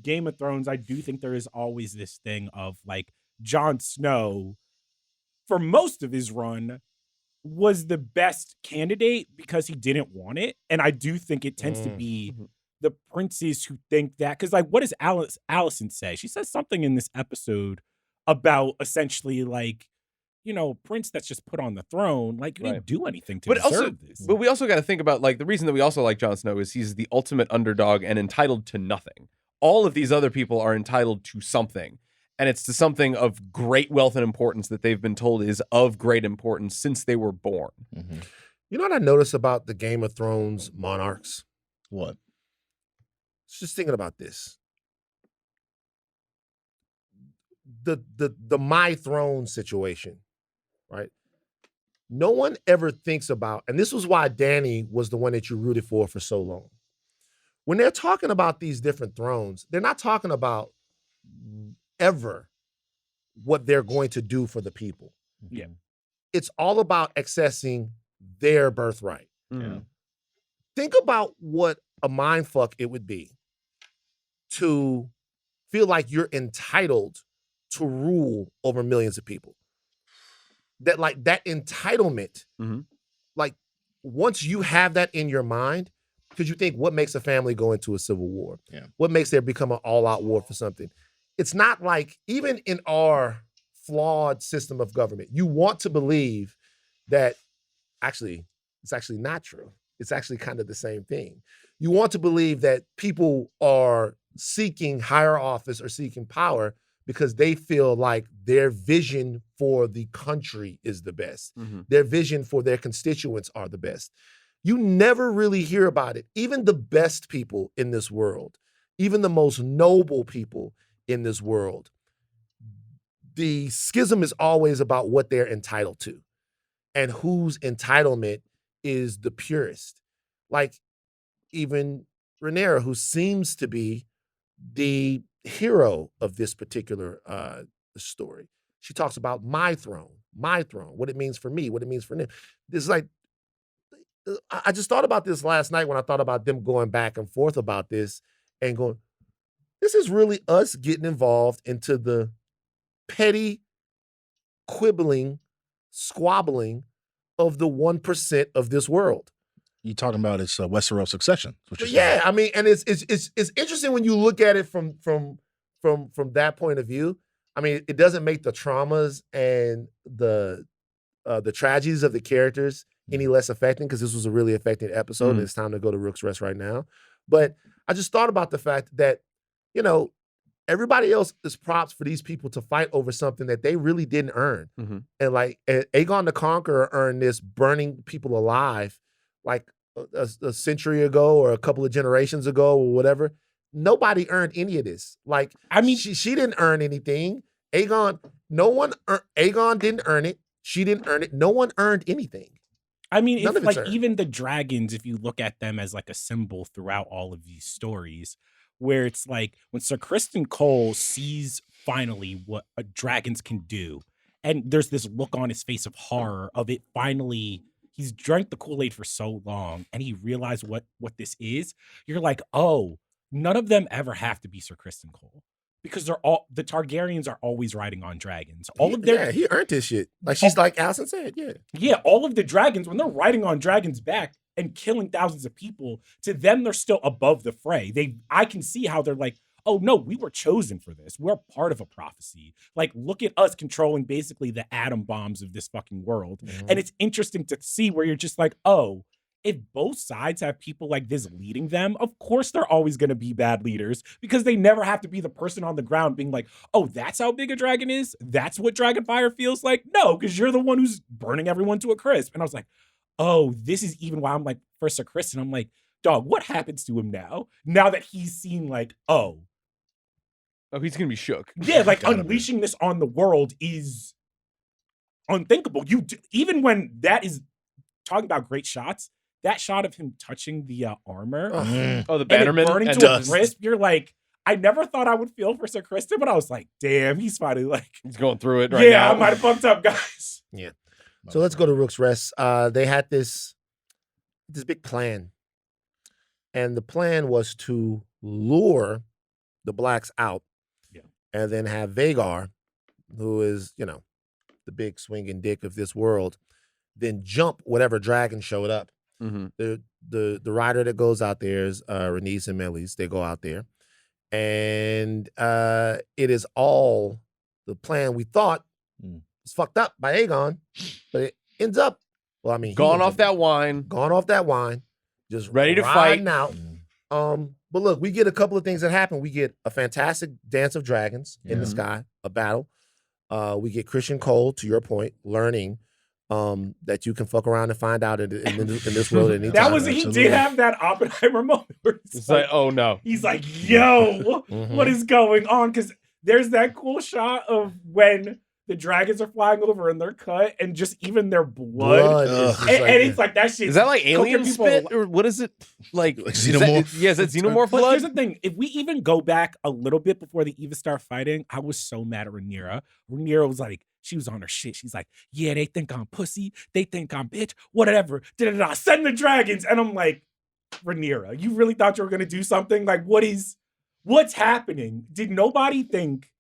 Game of Thrones, I do think there is always this thing of Jon Snow, for most of his run, was the best candidate because he didn't want it. And I do think it tends to be the princes who think that. Because, what does Allison say? She says something in this episode about essentially, prince that's just put on the throne. You didn't do anything to deserve this. But we also got to think about, the reason that we also like Jon Snow is he's the ultimate underdog and entitled to nothing. All of these other people are entitled to something. And it's to something of great wealth and importance that they've been told is of great importance since they were born. You know what I noticed about the Game of Thrones monarchs? What? Just thinking about this. The My Throne situation, right? no one ever thinks about, and this was why Dany was the one that you rooted for so long. When they're talking about these different thrones, they're not talking about ever what they're going to do for the people. Yeah. It's all about accessing their birthright. Mhm. Think about what a mindfuck it would be to feel like you're entitled to rule over millions of people. That like that entitlement, Mhm. like once you have that in your mind, because you think what makes a family go into a civil war? Yeah. What makes there become an all-out war for something? It's not like, even in our flawed system of government, you want to believe that it's actually not true. It's actually kind of the same thing. You want to believe that people are seeking higher office or seeking power because they feel like their vision for the country is the best. Mhm. Their vision for their constituents are the best. You never really hear about it. Even the best people in this world, even the most noble people in this world, the schism is always about what they're entitled to and whose entitlement is the purest. Like even Rhaenyra, who seems to be the hero of this particular story. She talks about my throne, what it means for me, what it means for them. This is like, I just thought about this last night when I thought about them going back and forth about this and going, this is really us getting involved into the petty quibbling, squabbling of the 1% of this world. You talking about it's Westeros succession? Which is Yeah, I mean, and it's interesting when you look at it from that point of view. I mean, it doesn't make the traumas and the tragedies of the characters any less affecting, because this was a really affecting episode, and it's time to go to Rook's Rest right now. But I just thought about the fact that, you know, everybody else is props for these people to fight over something that they really didn't earn. Mhm. And like Aegon the Conqueror earned this burning people alive like a century ago or a couple of generations ago or whatever. Nobody earned any of this. Like, I mean, she didn't earn anything. Aegon didn't earn it. She didn't earn it. No one earned anything. I mean, None if of it's like earned. even the dragons, if you look at them as like a symbol throughout all of these stories, where it's like when Sir Criston Cole sees finally what dragons can do, and there's this look on his face of horror of it finally. He's drank the Kool-Aid for so long, and he realized what this is. You're like, oh, none of them ever have to be Sir Criston Cole, because the Targaryens are always riding on dragons. All of their he earned his shit. Like she's like Allison said, yeah, all of the dragons, when they're riding on dragons' back and killing thousands of people, to them they're still above the fray. I can see how they're like, oh no, we were chosen for this. We're part of a prophecy. Like, look at us controlling basically the atom bombs of this fucking world. And it's interesting to see where you're just like, oh, if both sides have people like this leading them, of course they're always going to be bad leaders, because they never have to be the person on the ground being like, oh, that's how big a dragon is? That's what dragon fire feels like? No, because you're the one who's burning everyone to a crisp. And I was like, oh, this is even why I'm like, for Sir Criston, I'm like, dog, what happens to him now? Now that he's seen like, oh, he's gonna be shook. yeah, like Gotta be. unleashing this on the world is unthinkable. Even when that is talking about great shots, that shot of him touching the armor Oh, the and it bannerman burning and to a dust. crisp, you're like, I never thought I would feel for Sir Criston, but I was like, damn, he's finally like, He's going through it right now. I might have fucked up, guys. So let's go to Rook's Rest. They had this big plan. And the plan was to lure the blacks out and then have Vagar, who is, you know, the big swinging dick of this world, then jump whatever dragon showed up. Mhm. The rider that goes out there is Rhaenys and Melis. They go out there. And it is all the plan we thought was fucked up by Aegon, but it ends up, well, I mean, Gone off that wine. Just Ready to riding fight. out. But look, we get a couple of things that happen. We get a fantastic dance of dragons in the sky, a battle. We get Christian Cole, to your point, learning that you can fuck around and find out in this world at any That time. was, he did have that Oppenheimer moment where It's like, oh no. he's like, yo, what is going on? Because there's that cool shot of when the dragons are flying over and they're cut, and just even their blood. is just And it's like that shit. Is that like alien people spit or what is it? Like xenomorph? Is that xenomorph But blood? here's the thing: if we even go back a little bit before they even start fighting, I was so mad at Rhaenyra. Rhaenyra was like, she was on her shit. She's like, yeah, they think I'm pussy. They think I'm bitch. Whatever. Da-da-da. Send the dragons. And I'm like, Rhaenyra, you really thought you were gonna do something? Like, what's happening? Did nobody think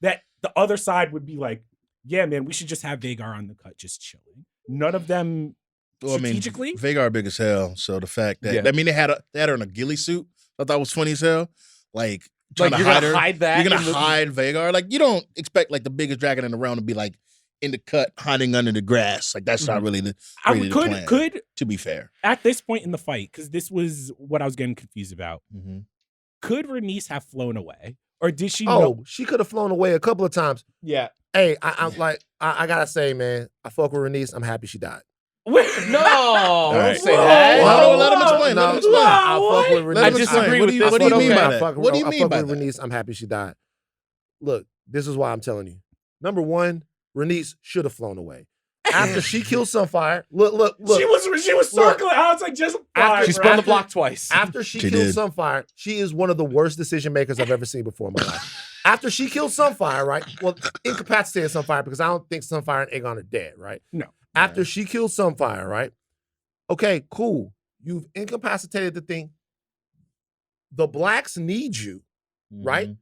that the other side would be like, yeah, man, we should just have Vhagar on the cut, just chilling? None of them strategically. Vhagar big as hell. So the fact that I mean they had her in a ghillie suit, I thought was funny as hell. Like trying to you're hide gonna her. hide that. You're gonna hide Vhagar. Like you don't expect like the biggest dragon in the realm to be like in the cut, hiding under the grass. Like that's not really the plan. Could to be fair, at this point in the fight, because this was what I was getting confused about. Could Rhaenys have flown away, or did she? know? She could have flown away a couple of times. Yeah. Hey, I gotta say, man, I fuck with Rhaenys. I'm happy she died. No, right. don't say that. Let him explain. No, Let him explain. I fuck with Rhaenys. I disagree with this. What do you mean by that? What do you I mean fuck by with that? Rhaenys. I'm happy she died. Look, this is why I'm telling you. Number one, Rhaenys should have flown away. After she killed Sunfire, look. She was circling. I was like, just She spun the block twice. After she killed Sunfire, she is one of the worst decision makers I've ever seen before in my life. After she killed Sunfire, right? Well, incapacitated Sunfire because I don't think Sunfire and Aegon are dead, right? No. After she killed Sunfire, right? Okay, cool. You've incapacitated the thing. The blacks need you, right?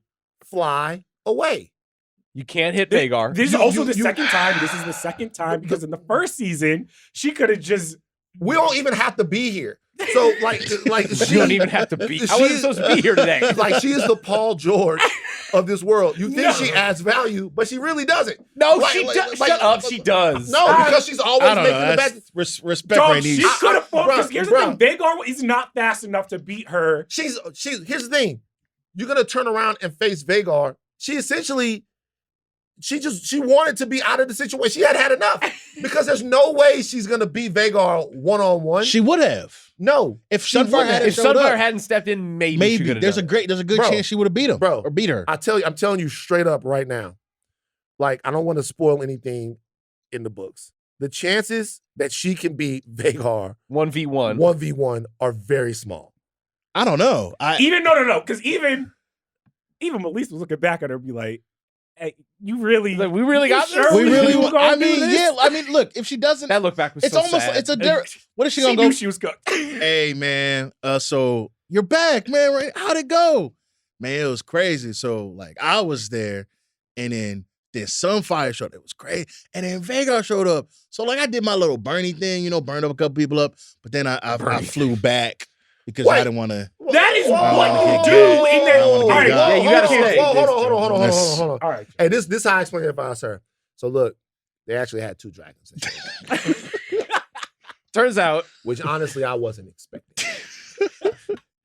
Fly away. You can't hit Vhagar. This is also the second time. This is the second time because in the first season, she could have just. We don't even have to be here. So, like You don't even have to be. I wasn't supposed to be here today. Like, she is the Paul George of this world. You think she adds value, but she really doesn't. No, she does. Shut up. She does. No, because she's always making the best. Respect Dog, Rhaenys. she could have focused. Here's the thing: Vhagar is not fast enough to beat her. Here's the thing: you're gonna turn around and face Vhagar. She essentially. She wanted to be out of the situation. She had enough because there's no way she's gonna beat Vhagar one-on-one. She would have. No, if Sunfire hadn't stepped in, maybe there's a good chance she would have beat him, or beat her. I'm telling you straight up right now. Like, I don't want to spoil anything in the books. The chances that she can beat Vhagar 1v1 are very small. I don't know. No, because even Melissa was looking back at her and be like, hey, we really got this? We really I mean, look, if she doesn't, that look back was it's so almost sad. it's a different. What is she gonna go? Knew she was good. Hey man, so you're back, man. Right? How'd it go? Man, it was crazy. So like I was there, and then Sunfire showed up. It was crazy, and then Vhagar showed up. So like I did my little Bernie thing, burned up a couple people up, but then I flew back. Because I didn't want to. That is what you do in there. All right, yeah, you gotta stay. Hold on. All right. Hey, this how I explain it if I was her. So look, they actually had 2 dragons. Turns out, which honestly I wasn't expecting.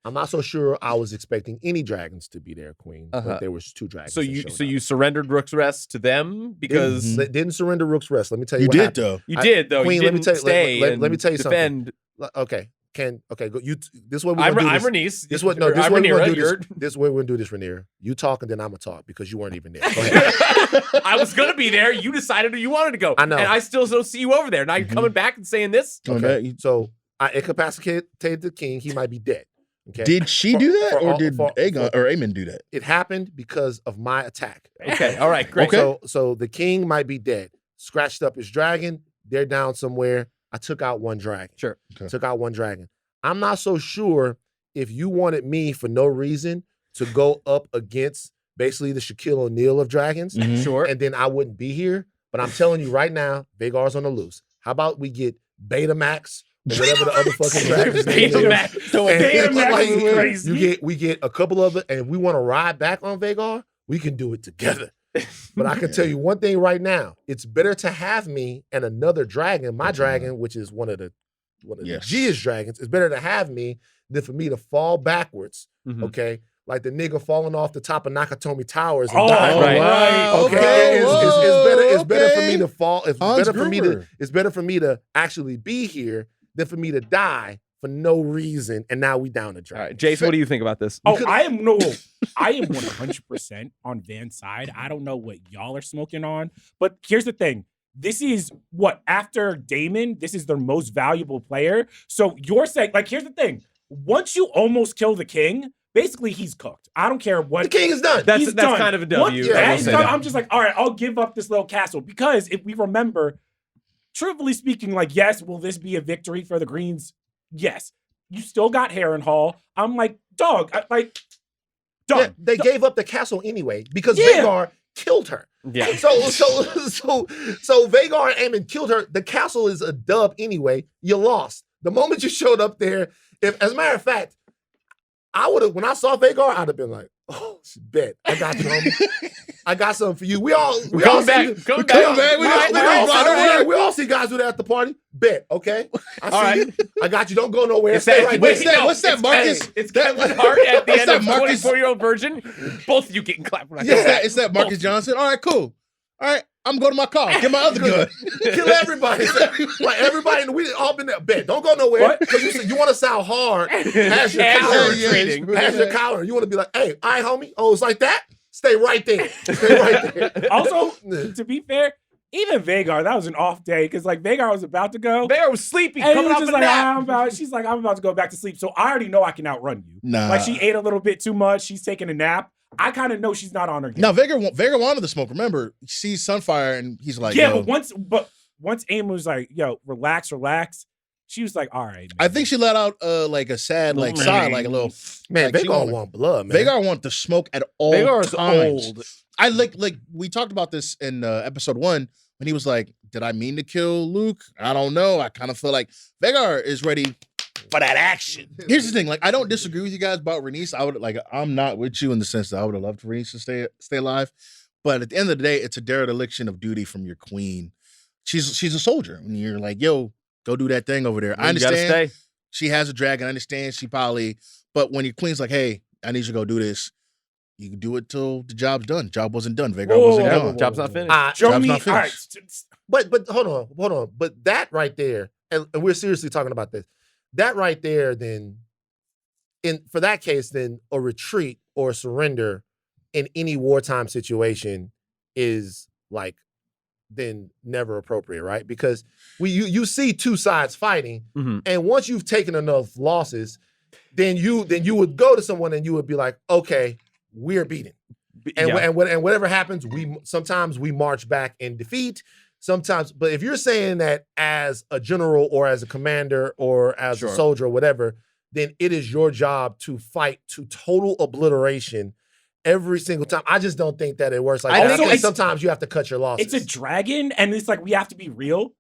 I'm not so sure I was expecting any dragons to be there, Queen. But there was 2 dragons. So you surrendered Rook's Rest to them because didn't surrender Rook's Rest. Let me tell you. You what did happened. though. You did though. Queen, you didn't stay. Let me tell you defend. Something. Okay. Go. This is what I'm Rhaenys. This what no. This is what we're gonna do. This way we're gonna do this, Rhaenyra. You talk and then I'm gonna talk because you weren't even there. Go ahead. I was gonna be there. You decided you wanted to go. I know. And I still don't see you over there. Now you're coming back and saying this. Okay. So I incapacitated the king. He might be dead. Okay. Did she do that, or did Aemon do that? It happened because of my attack. Okay. All right. Great. Okay. So the king might be dead. Scratched up his dragon. They're down somewhere. I took out 1 dragon. Sure. Okay. Took out 1 dragon. I'm not so sure if you wanted me for no reason to go up against basically the Shaquille O'Neal of dragons. Mm-hmm. Sure. And then I wouldn't be here. But I'm telling you right now, Vhagar's on the loose. How about we get Betamax or whatever the other fucking dragons name is. Betamax is crazy. We get a couple of it, and if we want to ride back on Vhagar, we can do it together. But I can tell you one thing right now. It's better to have me and another dragon, my dragon, which is one of the Gia's dragons. It's better to have me than for me to fall backwards, okay? Like the nigga falling off the top of Nakatomi Towers and dying. Right. Okay. It's better for me to fall. It's better for me to actually be here than for me to die for no reason, and now we down the All dragon. right, Jace, what do you think about this? Oh, I am 100% on Van's side. I don't know what y'all are smoking on, but here's the thing. This is what, after Daemon, this is their most valuable player. So you're saying, like, here's the thing. Once you almost kill the king, basically he's cooked. I don't care what. The king is done. That's He's done. kind of a W. Once I will that is say done, that. I'm just like, all right, I'll give up this little castle. Because if we remember, truthfully speaking, like, yes, will this be a victory for the Greens? Yes. You still got Harrenhal. I'm like, dog, done. Yeah, they gave up the castle anyway because Yeah. Vhagar killed her. Yeah. So Vhagar and Aemon killed her. The castle is a dub anyway. You lost. The moment you showed up there, as a matter of fact, I would have, when I saw Vhagar, I'd have been like, oh, bet. I got you, homie. I got something for you. We all Come back. We all see guys do that at the party. Bet, okay? I see All right. you. I got you. Don't go nowhere. It's Stay that- right wait, there. What's that, Marcus? It's Kevin Hart at the What's end that, of Marcus? 24-year-old virgin. Both of you getting clapped. When I Yeah. say It's that Marcus Johnson. All right, cool. All right, I'm going to my car. Get my other gun. Kill everybody. Like everybody, we all been there. Bet. Don't go nowhere. What? Because you want to sound hard as your As collar. you're retreating. As your collar. You want to be like, hey, all right, homie. Oh, it's like that? Stay right there. Stay right there. Also, to be fair, even Vhagar, that was an off day because like Vhagar was about to go. Bear was sleepy, And he coming was off just a like, nap. she's like, I'm about to go back to sleep. So I already know I can outrun you. Nah. Like she ate a little bit too much. She's taking a nap. I kind of know she's not on her game. Now, Vhagar wanted the smoke. Remember, he sees Sunfire and he's like, yeah, yo. but once Aim was like, yo, relax. She was like, all right. Man. I think she let out like a sad like sigh, like a little. Man, like, she Vhagar wanted- want blood, man. Vhagar want the smoke at all Vhagar is times. old. I like we talked about this in episode 1 when he was like, "Did I mean to kill Luke? I don't know. I kind of feel like Vhagar is ready for that action." Here's the thing: like, I don't disagree with you guys about Rhaenys. I'm not with you in the sense that I would have loved for Rhaenys to stay alive, but at the end of the day, it's a dereliction of duty from your queen. She's a soldier, and you're like, "Yo, go do that thing over there." I You gotta understand stay. she has a dragon. I understand she probably, but when your queen's like, "Hey, I need you to go do this," you can do it till the job's done. Job wasn't done. Vhagar Whoa, wasn't whoa, gone. whoa, Job's not finished. Job's Jomi, not all right. finished. But hold on. But that right there, and we're seriously talking about this. That right there, then, for that case, then a retreat or a surrender in any wartime situation is like then never appropriate, right? Because you see two sides fighting, Mhm. and once you've taken enough losses, then you would go to someone and you would be like, okay, we're beaten. And, Yeah. and whatever happens, sometimes we march back in defeat. Sometimes, but if you're saying that as a general or as a commander or as Sure. a soldier or whatever, then it is your job to fight to total obliteration every single time. I just don't think that it works like I that. think I think it's- sometimes you have to cut your losses. It's a dragon, and it's like we have to be real.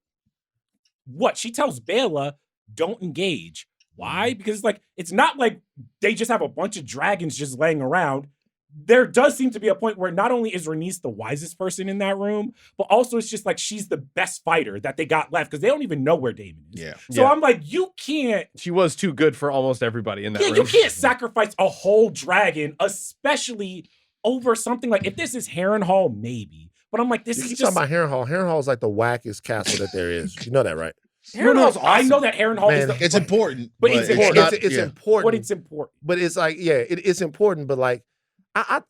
What she tells Bela, don't engage. Why? Because it's like it's not like they just have a bunch of dragons just laying around. There does seem to be a point where not only is Rhaenys the wisest person in that room, but also it's just like she's the best fighter that they got left because they don't even know where Daemon is. Yeah. So Yeah. I'm like, you can't. She was too good for almost everybody in that Yeah, room. you can't sacrifice a whole dragon, especially over something like if this is Harrenhal, maybe. But I'm like, this You is keep just talking about Harrenhal. Harrenhal is like the wackest castle that there is. You know that, right? Harrenhal's awesome. I know that Harrenhal is Man, the, It's important, but it's important. not- it's yeah. important. but it's important. But it's like, yeah, it's important. But like, I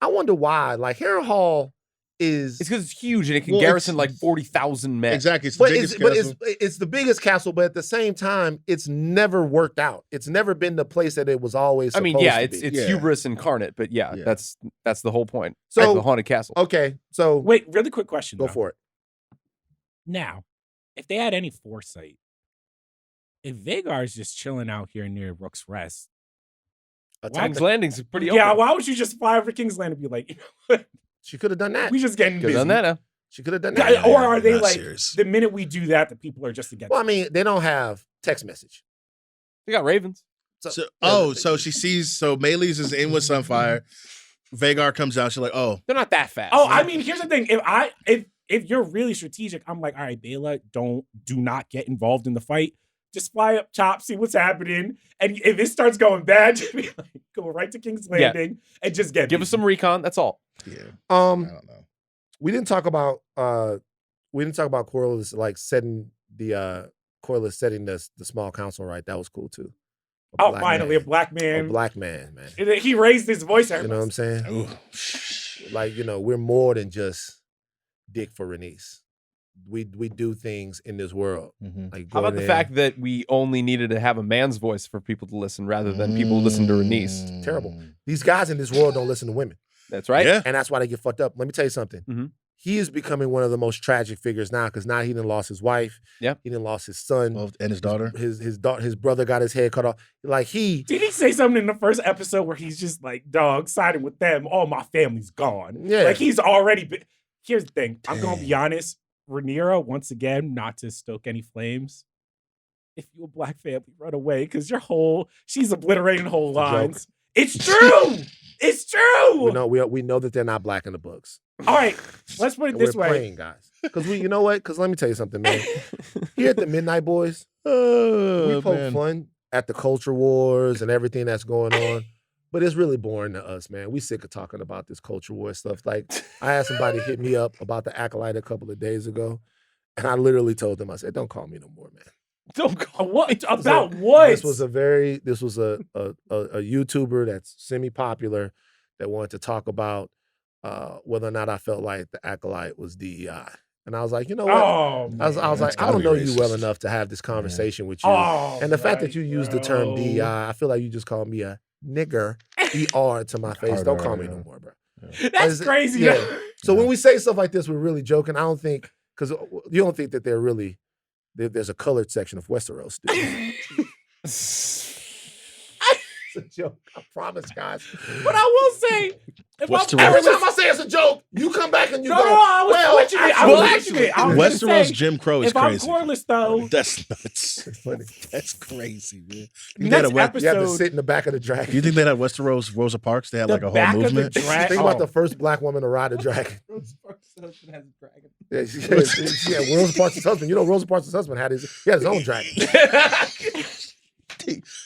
wonder why. Like Harrenhal is, It's because it's huge and it can Well, garrison it's- like 40,000 men. Exactly. It's the biggest castle. it's the biggest castle. But at the same time, it's never worked out. It's never been the place that it was always. I mean, supposed yeah, to it's be. Yeah. hubris incarnate, but yeah, Yeah. that's the whole point. So- of the haunted castle. Okay. So Wait, really quick question. go though. for it. Now, if they had any foresight, if Vhagar is just chilling out here near Rook's Rest, Attack King's the- Landing's pretty yeah, open. why would you just fly over King's Land and be like, you know what? She could have done that. We just getting Could've busy. done that. She could have done Yeah, that. or are they Not like serious. the minute we do that, the people are just against? Well, I it? mean, they don't have text message. They got ravens. So she sees. So Maylis is in with Sunfire. Vhagar comes out. She's like, "Oh, They're not that fast. Oh, I mean, here's the thing. If you're really strategic, I'm like, all right, Bela, do not get involved in the fight. Just fly up top, see what's happening. And if it starts going bad, just be like, go right to King's Yeah. Landing and just get give us some recon. That's all. yeah." I don't know. We didn't talk about Corlys like setting the Corliss setting the small council right. That was cool too. Oh, finally, a black man. A black man, man. And he raised his voice. You know what I'm saying? Ooh. Like, we're more than just dick for Rhaenys. We do things in this world. Like, how about the fact that we only needed to have a man's voice for people to listen rather than people listen to Rhaenys? Terrible. These guys in this world don't listen to women. That's right. Yeah. And that's why they get fucked up. Let me tell you something. He is becoming one of the most tragic figures now because now he done lost his wife. Yeah. He done lost his son. And his daughter. His brother got his head cut off. Like Did he say something in the first episode where he's just like, dog, siding with them, all my family's gone. Yeah. Like he's already been. Here's the thing. I'm going to be honest. Rhaenyra, once again, not to stoke any flames. If you a black family, run away because she's obliterating whole lines. It's true. It's true. We know that they're not black in the books. All right, let's put it this way. We're praying, guys. Because you know what? Because let me tell you something, man. Here at the Midnight Boys, we poke fun at the culture wars and everything that's going on. But it's really boring to us, man. We sick of talking about this culture war stuff. Like, I had somebody hit me up about the Acolyte a couple of days ago, and I literally told them, I said, don't call me no more, man. Don't call what? About what? This was a YouTuber that's semi-popular that wanted to talk about whether or not I felt like the Acolyte was DEI. And I was like, you know what? Oh, I was like, I don't know you well enough to have this conversation with you. And the fact that you used the term DEI, I feel like you just called me a nigger, ER to my face. Don't call me no more, bro. That's crazy. Yeah. So when we say stuff like this, we're really joking. I don't think, because you don't think that there's a colored section of Westeros, dude. It's a joke. I promise, guys. But I will say, every time I say it's a joke, you come back and you go, I was switching it. Westeros Jim Crow is crazy. If I'm Corliss, though. That's nuts. That's funny. That's crazy, man. Next episode. You have to sit in the back of the dragon. Do you think they had Westeros Rosa Parks? They had like a whole movement? Think about the first black woman to ride a dragon. Rosa Parks' husband has a dragon. Yeah, Rosa Parks' husband. You know, Rosa Parks' husband had his own dragon.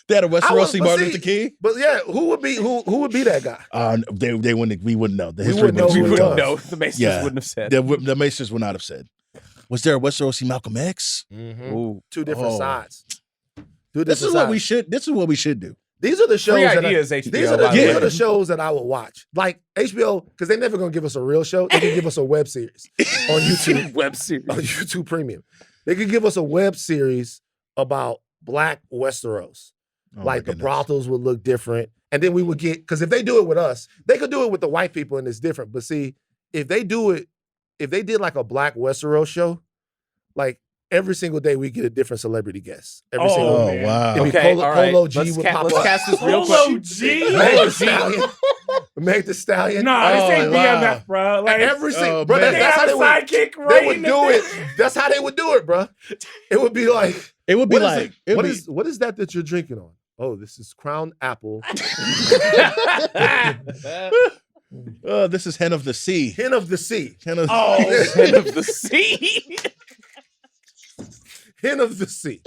They had a Westerosi Martin Luther King. But yeah, who would be that guy? They wouldn't. We wouldn't know. The we history wouldn't know. We wouldn't know. The Maesters wouldn't have said. The Maesters would not have said. Was there a Westerosi Malcolm X? Mm-hmm. Two different sides. This is what we should do. These are the shows. HBO. These are the shows that I would watch. Like HBO, because they're never gonna give us a real show. They can give us a web series on YouTube. Web series on YouTube Premium. They could give us a web series about Black Westeros. Like the brothels would look different. And then we would get, because if they do it with us, they could do it with the white people and it's different. But see, if they did like a Black Westeros show, like every single day we get a different celebrity guest. Every single day. Wow. Okay, Polo G would pop up. Let's cast this real quick. Polo G? Meg the Stallion. Nah, this ain't BMF, bro. Like, every single, bro, they that's how they would do it. That's how they would do it, bro. It would be like, what is that you're drinking on? Oh, this is Crown Apple. This is Hen of the Sea. Hen of the Sea. Hen of the Sea. Hen of the Sea.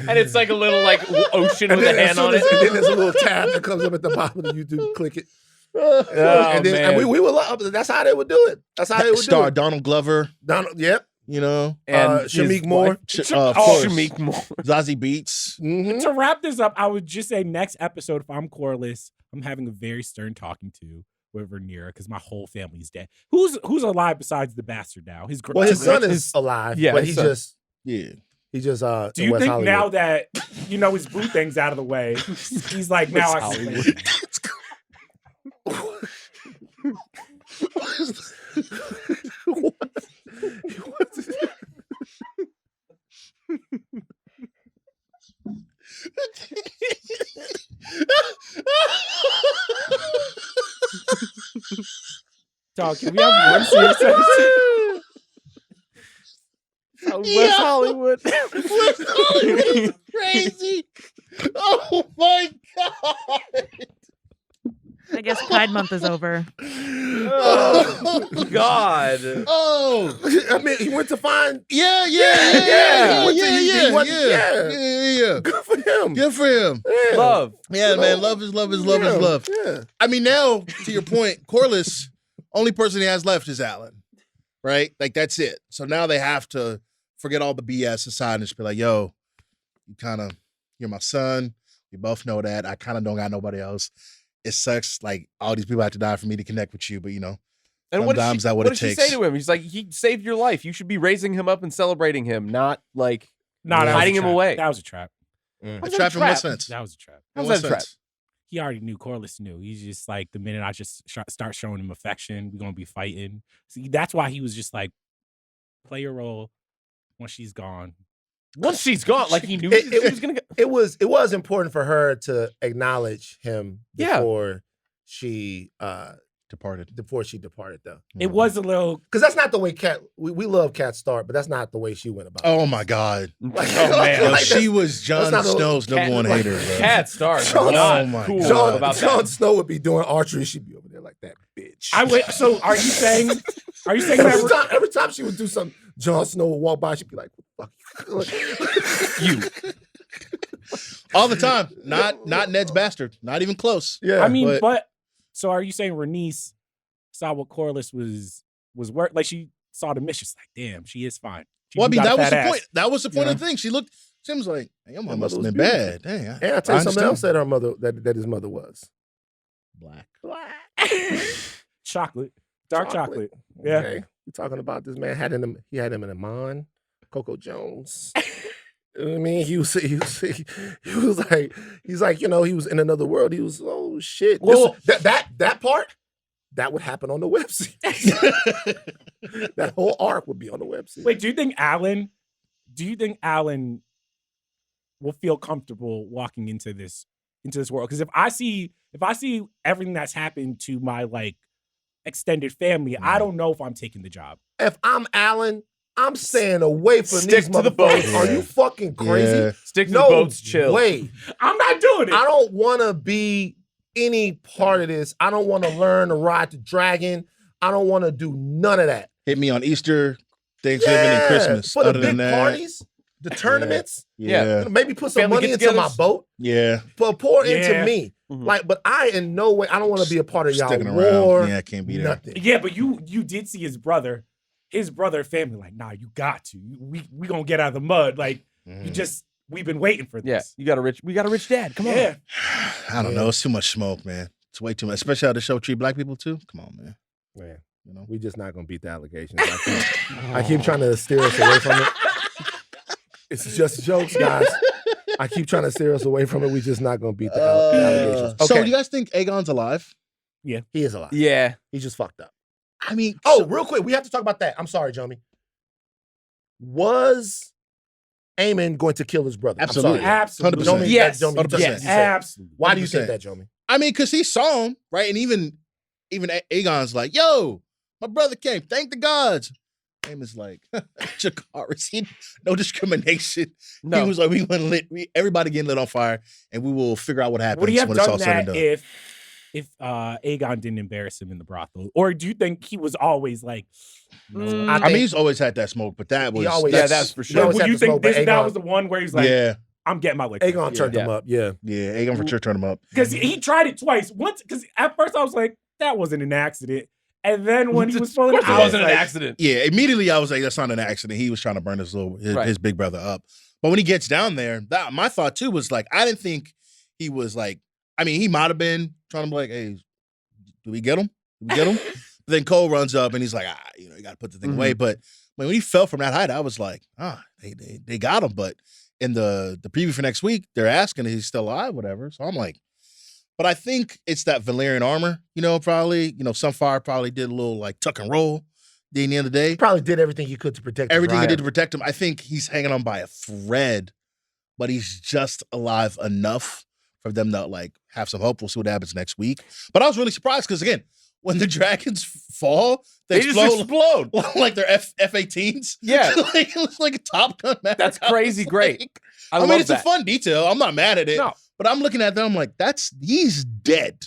And it's like a little ocean with a hand on it. And then there's a little tab that comes up at the bottom of YouTube. Click it. And we would love. That's how they would do it. That's how they would do it. Donald Glover. Yep. You know, and Shamik Moore. Shamik Moore. Zazie Beetz. Mm-hmm. To wrap this up, I would just say next episode, if I'm Corliss, I'm having a very stern talking to with Rhaenyra because my whole family's dead. Who's alive besides the bastard now? His son is alive. Yeah, but he just Do you think now that his boo thing's out of the way, he's like now I Hollywood. Dog, can we have one serious episode? West Hollywood. West Hollywood crazy. Oh my God. I guess Pride Month is over. Oh, God. Oh. I mean, he went to find. Yeah. Good for him. Good for him. Yeah. Love. Yeah, man. Love is love. Yeah. I mean, now, to your point, Corliss, only person he has left is Alan. Right? Like, that's it. So now they have to forget all the BS aside and just be like, yo, you're my son. We both know that. I kind of don't got nobody else. It sucks. Like, all these people have to die for me to connect with you, but you know, And what sometimes that what what does it she takes. say to him? He's like, he saved your life. You should be raising him up and celebrating him, not like No, that was a hiding him trap. away. That was a trap. A How's that trap a in what trap? sense? That was a trap. How's In what that a trap? sense? He already knew. Corliss knew. He's just like, the minute I just start showing him affection, we're gonna be fighting. See, that's why he was just like, play your role. Once she's gone, Once she's gone, like he knew It- he was gonna go. It was important for her to acknowledge him Yeah. before she Departed. departed though. it was a little. Because that's not the way Kat. We love Kat Stark, but that's not the way she went about. Oh it. my God. Like, Oh, man. Yo, like she was Jon not a- Snow's number one like- hater, bro. Cat Stark. Jon- Not Oh my cool God. about Jon that. Snow would be doing archery. She'd be over there like that bitch. I wait. So are you saying? Are you saying every, that? time, every time she would do something, Jon Snow would walk by. She'd be like, "What the fuck?" You. All the time. Not Ned's bastard. Not even close. Yeah, I mean, but- but so are you saying Rhaenys saw what Corliss was work? Like she saw the mission. She's like, damn, she is fine. She Well, I do mean, got a that was fat the ass. point. That was the point You of the thing. She looked, Sims like, hey, your mom Your must have mother been was bad. Dang. and I tell you something else that her mother that his mother was Black. Chocolate, dark chocolate. Yeah. Okay. You talking about this man he had him in Amon, Coco Jones. You know what I mean, he was like, he's like, you know, he was in another world. He was, oh shit. Well- That part, that would happen on the web series. That whole arc would be on the web series. Wait, do you think Alan will feel comfortable walking into this world? Because if I see everything that's happened to my like extended family, I don't know if I'm taking the job. If I'm Alan, I'm staying away from Stick these to the boat. motherfuckers. Are you fucking crazy? Yeah. Stick to No the boats, chill. way. I'm not doing it. I don't want to be any part of this. I don't want to learn to ride the dragon. I don't want to do none of that. Hit me on Easter, Thanksgiving, and Christmas. For the Other big than that, parties, the tournaments, yeah. maybe put some Family money into my get-togethers. boat, Yeah. but pour Yeah. into me. Mhm. Like, but I in no way, I don't want to be a part of y'all Sticking war. around. Yeah, I can't be there. Nothing. Yeah, but you did see his brother family like, nah, you got to. We gonna get out of the mud. Like we've been waiting for Yeah, this. we got a rich dad. Come on. Yeah. I don't know. It's too much smoke, man. It's way too much. Especially how the show treat black people too. Come on, man. Man, You know. we just not gonna beat the allegations. I keep trying to steer us away from it. It's just jokes, guys. I keep trying to steer us away from it. We just not gonna beat the allegations. Okay, So, do you guys think Aegon's alive? he is alive. Yeah. He's just fucked up. I mean, Oh, real quick, we have to talk about that. I'm sorry, Jomi. Was Aemon going to kill his brother? Absolutely. I'm sorry. Absolutely. 100%. Jomi, Yes. Jomi, you 100%. said- you said- Absolutely. Why do you think 100%. that, Jomi? I mean, because he saw him, right? And even Aegon's like, yo, my brother came. Thank the gods. Aemon's like, Jakar, no discrimination. No. He was like, everybody getting lit on fire, and we will figure out what happens Would he have when it's all done said and that done. if Aegon didn't embarrass him in the brothel? Or do you think he was always like, no, I I mean, think- he's always had that smoke, but that was always- Yeah, that's for He sure. always would had you the think smoke, but that Aegon- was the one where he's like, yeah, I'm getting my lick? Aegon turned Yeah. him up. Yeah. Aegon for sure turned him up. Because he tried it twice. Once, because at first I was like, that wasn't an accident. And then when he was pulling Of it course out, it wasn't an like, accident. Yeah, immediately I was like, that's not an accident. He was trying to burn his Right. his big brother up. But when he gets down there, my thought too was like, I didn't think he was like, I mean, he might have been trying to be like, hey, do we get him? Do we get him? But then Cole runs up and he's like, you got to put the thing away. But when he fell from that height, I was like, they got him. But in the preview for next week, they're asking if he's still alive, whatever. So I'm like, but I think it's that Valyrian armor, probably, Sunfire probably did a little like tuck and roll at the end of the day. He probably did everything he could to protect Everything he his did to protect him. I think he's hanging on by a thread, but he's just alive enough for them to like have some hope. We'll see what happens next week. But I was really surprised because again, when the dragons fall, they Just explode explode. like they're F-18s. Yeah. Like, it looks like a Top Gun. Man. That's I was crazy great. like- I I love mean, it's that. a fun detail. I'm not mad at it. No. But I'm looking at them, I'm like, he's dead.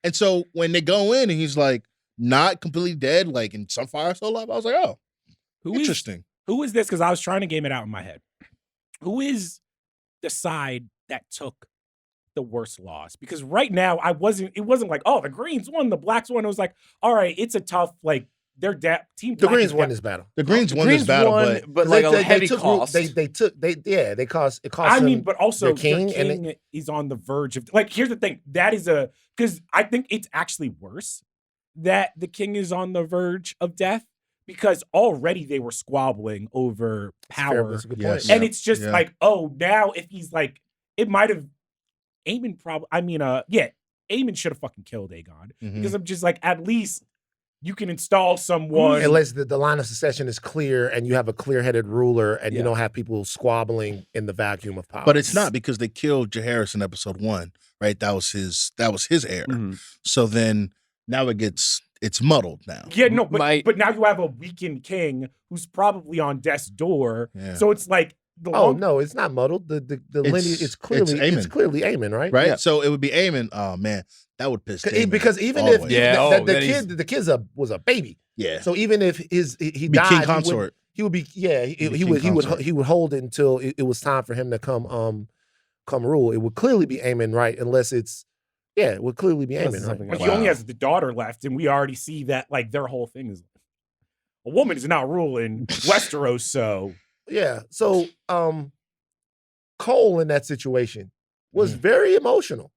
And so when they go in and he's like not completely dead, like in Sunfire still alive, I was like, oh, interesting. Who is this? Because I was trying to game it out in my head. Who is the side that took the worst loss? Because right now it wasn't like, oh, the Greens won, the Blacks won. It was like, all right, it's a tough, like, their team. The Black Greens is won this battle. The Greens won this battle, but like a heavy took, cost. They cost. It cost. I mean, them but also their king, king is on the verge of like. Here's the thing. That is because I think it's actually worse that the king is on the verge of death because already they were squabbling over power, That's a good Yes. point. and it's just like, oh, now if he's like, it might have. Aemon probably. I mean, Aemon should have fucking killed Aegon because I'm just like, at least you can install someone. Unless the line of succession is clear and you have a clear-headed ruler and you don't have people squabbling in the vacuum of power. But it's not because they killed Jaehaerys in episode 1, right? That was his heir. So then now it's muddled now. Yeah, no, but now you have a weakened king who's probably on death's door. Yeah. So it's like no, it's not muddled. The lineage it's clearly Aemon, right? Right? Yeah. So it would be Aemon. Oh man, that would piss Daemon Because even all if the way. the kid was a baby. Yeah. So even if he Be died, king consort. he would be he would hold it until it was time for him to come rule. It would clearly be Aemon, right? Unless it's it would clearly be Aemon, right? But he only has the daughter left, and we already see that like their whole thing is a woman is not ruling Westeros, so yeah. So Cole in that situation was very emotional.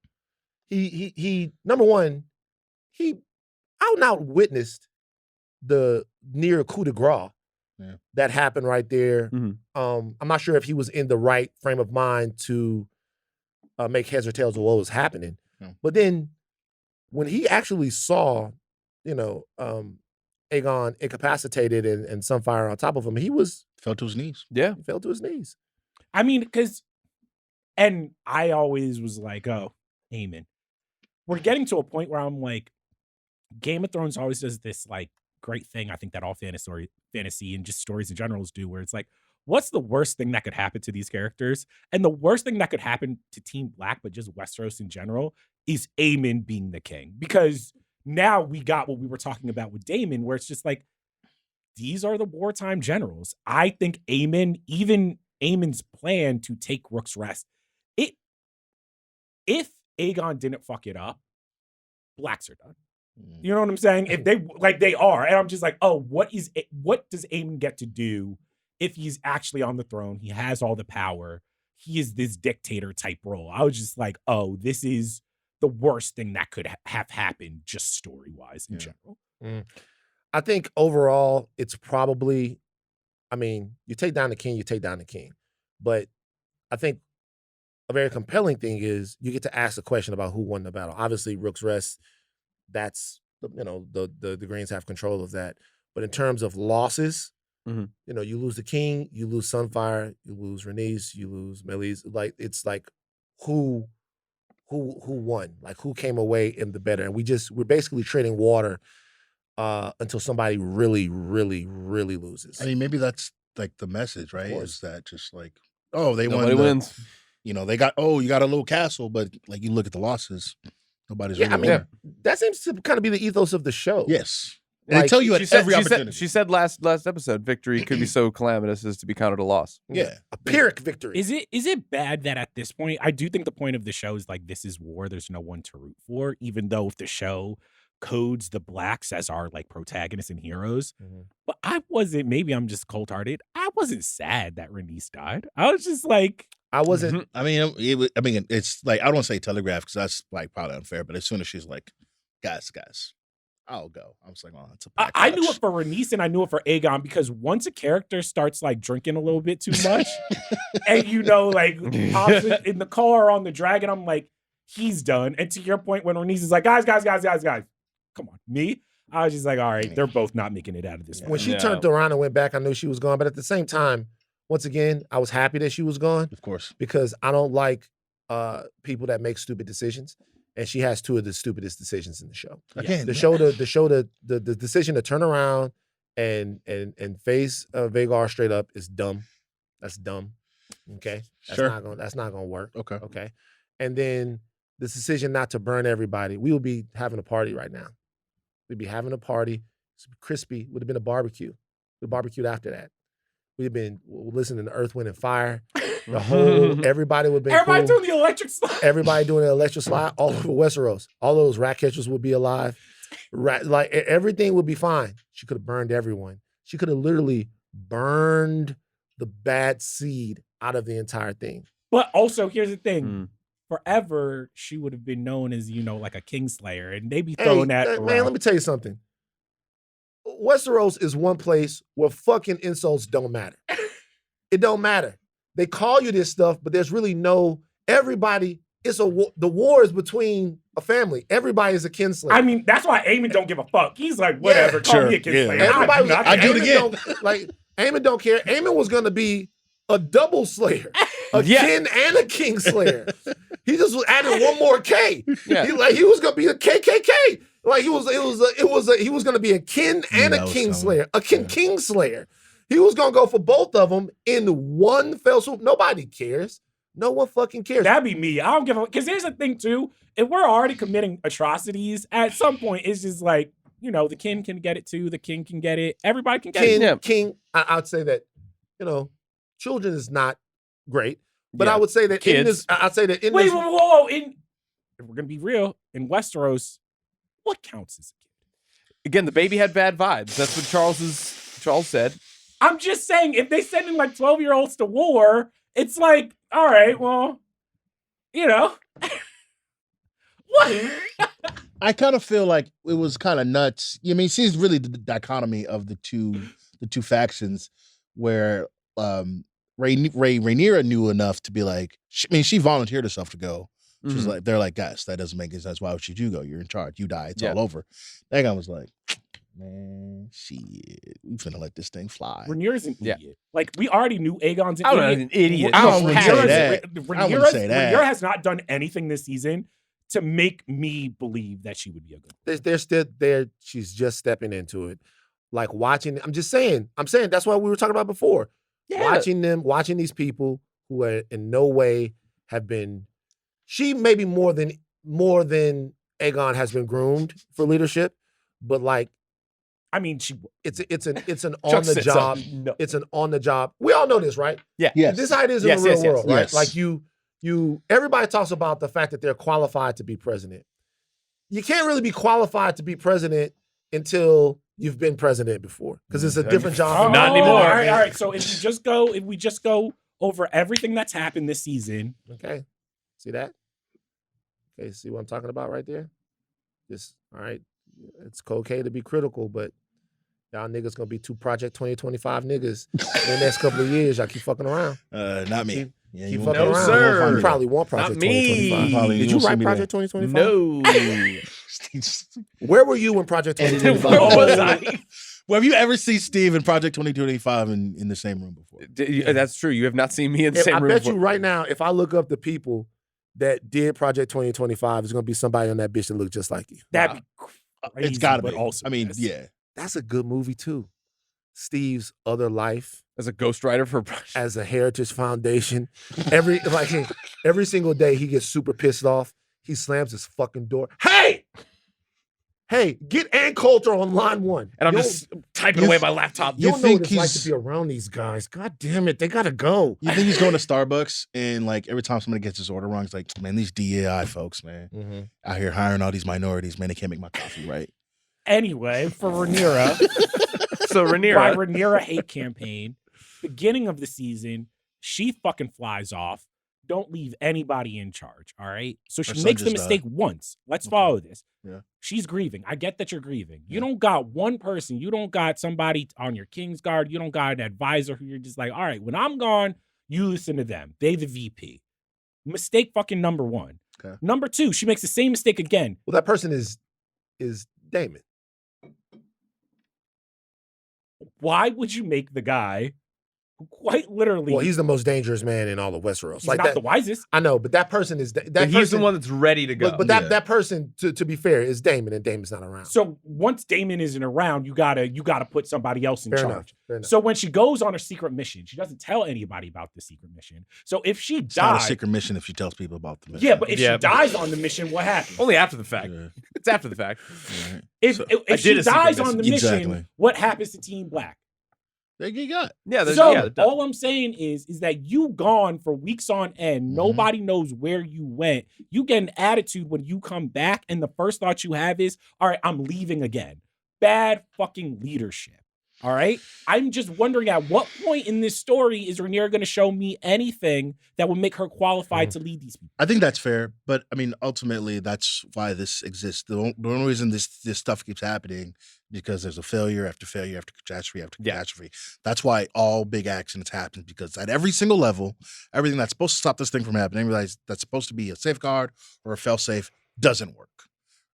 He number one, he out and out witnessed the near coup de grace that happened right there. I'm not sure if he was in the right frame of mind to make heads or tails of what was happening. But then when he actually saw, Aegon incapacitated and Sunfire on top of him, he fell to his knees. Yeah. He fell to his knees. I mean, and I always was like, oh, Aemon. We're getting to a point where I'm like, Game of Thrones always does this like great thing. I think that all fantasy and just stories in general do, where it's like, what's the worst thing that could happen to these characters? And the worst thing that could happen to Team Black, but just Westeros in general, is Aemon being the king. Because now we got what we were talking about with Daemon, where it's just like, these are the wartime generals. I think even Aemon's plan to take Rook's Rest, if Aegon didn't fuck it up, Blacks are done. You know what I'm saying? If they are, and I'm just like, oh, what does Aemon get to do if he's actually on the throne? He has all the power. He is this dictator type role. I was just like, oh, this is the worst thing that could have happened, just story wise in general. I think overall, it's probably, you take down the king, but I think a very compelling thing is you get to ask the question about who won the battle. Obviously, Rook's Rest, that's the Greens have control of that. But in terms of losses, you lose the king, you lose Sunfire, you lose Rhaenys, you lose Meleys. Like it's like who won? Like who came away in the better? And we're basically trading water until somebody really, really, really loses. I mean, maybe that's like the message, right? Is that just like, oh, Nobody wins. You got you got a little castle, but like you look at the losses, nobody's really that seems to kind of be the ethos of the show. Yes. And they tell you at every opportunity. She said last episode, victory could be so calamitous as to be counted a loss. Yeah. A Pyrrhic victory. Is it bad that at this point, I do think the point of the show is like, this is war. There's no one to root for, even though if the show codes the Blacks as our like protagonists and heroes. But maybe I'm just cold-hearted. I wasn't sad that Rhaenys died. I was just like, I wasn't. I mean, it's like, I don't want to say telegraph because that's like probably unfair, but as soon as she's like, guys, I'll go. I was like, oh, it's a I knew it for Rhaenys and I knew it for Aegon, because once a character starts like drinking a little bit too much and like in the car or on the dragon, I'm like, he's done. And to your point, when Rhaenys is like, guys, come on, me? I was just like, all right, they're both not making it out of this. When she turned around and went back, I knew she was gone. But at the same time, once again, I was happy that she was gone. Of course. Because I don't like people that make stupid decisions. And she has two of the stupidest decisions in the show. Again, the decision to turn around and face Vhagar straight up is dumb. That's dumb. Okay, that's not gonna work. Okay. And then the decision not to burn everybody. We would be having a party right now. We'd be having a party. It's crispy. Would have been a barbecue. We barbecued after that. We'd have been listening to Earth, Wind, and Fire. Everybody would be Everybody doing the electric slide. Everybody doing the electric slide all over Westeros. All those rat catchers would be alive. Right, like everything would be fine. She could have burned everyone. She could have literally burned the bad seed out of the entire thing. But also, here's the thing. Mm. Forever, she would have been known as, like a Kingslayer. And they be Hey, throwing that man, around. let me tell you something. Westeros is one place where fucking insults don't matter. It don't matter. They call you this stuff, but there's really everybody, the war is between a family. Everybody is a kinslayer. I mean, that's why Aemon don't give a fuck. He's like, whatever, call me a Kingslayer. Everybody I do it again. Aemon don't care. Aemon was going to be a double slayer, a kin and a kingslayer. He just was adding one more K. Yeah. He was going to be a KKK. Like he was going to be a kin and a kingslayer, a kingslayer. He was going to go for both of them in one fell swoop. Nobody cares. No one fucking cares. That'd be me. I don't give a because here's the thing too. If we're already committing atrocities, at some point it's just like, the king can get it too. The king can get it. Everybody can get it. King. I'd say that, children is not great, but Yeah. I would say that Kids. Wait, whoa. If we're gonna be real, in Westeros, what counts as a kid? Again, the baby had bad vibes. That's what Charles said. I'm just saying, if they send in like 12-year-olds to war, it's like, all right, well, what? I kind of feel like it was kind of nuts. I mean, she's really the dichotomy of the two factions, where Rhaenyra knew enough to be like, she volunteered herself to go. She's like, they're like, guys, that doesn't make any sense. Why would you go? You're in charge. You die. It's all over. That guy was like, man, shit, we finna let this thing fly. Rhaenyra's an idiot. Like, we already knew Aegon's an I don't know, idiot. an idiot. I don't wanna say that. Rhaenyra has not done anything this season to make me believe that she would be a good. They're still there. She's just stepping into it. Like watching. I'm saying that's what we were talking about before. Yeah. Watching these people who are in no way have been. She maybe more than Aegon has been groomed for leadership, but like, I mean, it's an on the job. No. It's an on the job. We all know this, right? Yeah. Yes. This is how it is in the real world, right? Yes. Like everybody talks about the fact that they're qualified to be president. You can't really be qualified to be president until you've been president before, because it's a different job. Not anymore. All right. So if we just go over everything that's happened this season. Okay. See that? Okay, see what I'm talking about right there? Just, all right, it's okay to be critical, but y'all niggas gonna be two Project 2025 niggas in the next couple of years. Y'all keep fucking around. Not me. Keep fucking No, around. sir. You probably want Project Not me. 2025. Did you won't see write me Project 2025? No. Where were you when Project Where 2025? was I? Well, have you ever seen Steve in Project 2025 in the same room before? That's true. You have not seen me in the If- same I room. bet before. you right now, if I look up the people that did Project 2025, there's gonna be somebody on that bitch that look just like you. That'd be crazy. It's got to but be. Also, I mean, yes. yeah. That's a good movie too. Steve's other life As a ghostwriter for Project. as a Heritage Foundation. Every single day he gets super pissed off. He slams his fucking door. Hey, get Ann Coulter on line one. And I'm You just typing away my laptop. You You don't know what think it's like he's- to be around these guys. God damn it, they gotta go. You think he's going to Starbucks and like every time somebody gets his order wrong, it's like, man, these DEI folks, man, out here hiring all these minorities, man, they can't make my coffee right. Anyway, for Rhaenyra, So by Rhaenyra. Rhaenyra hate campaign, beginning of the season, she fucking flies off. Don't leave anybody in charge, all right? So she Her son makes the just mistake once. Let's follow this. Yeah. She's grieving. I get that you're grieving. You don't got one person. You don't got somebody on your King's Guard. You don't got an advisor who you're just like, all right, when I'm gone, you listen to them. They the VP. Mistake fucking number one. Okay. Number two, she makes the same mistake again. Well, that person is Daemon. Why would you make the guy who quite literally Well, he's the most dangerous man in all of Westeros. he's Like not that, the wisest? I know, but that person is that But he's person, the one that's ready to go. But that person, to be fair, is Daemon, and Daemon's not around. So once Daemon isn't around, you gotta put somebody else in Fair charge. enough. Fair enough. So when she goes on her secret mission, she doesn't tell anybody about the secret mission. So if she It's not a dies, secret mission if she tells people about the mission. yeah, but if Yeah. she dies on the mission, what happens? Only after the fact. Yeah. It's after the fact. Right. If I if did she a secret dies on the mission. mission, Exactly. what happens to Team Black? You got. Yeah, So all I'm saying is that you gone for weeks on end. Mhm. Nobody knows where you went. You get an attitude when you come back, and the first thought you have is, all right, I'm leaving again. Bad fucking leadership. All right. I'm just wondering at what point in this story is Rhaenyra going to show me anything that would make her qualified to lead these people? I think that's fair, but I mean, ultimately, that's why this exists. The only reason this stuff keeps happening because there's a failure after failure after catastrophe after catastrophe. That's why all big accidents happen, because at every single level, everything that's supposed to stop this thing from happening, realize that's supposed to be a safeguard or a fail-safe doesn't work.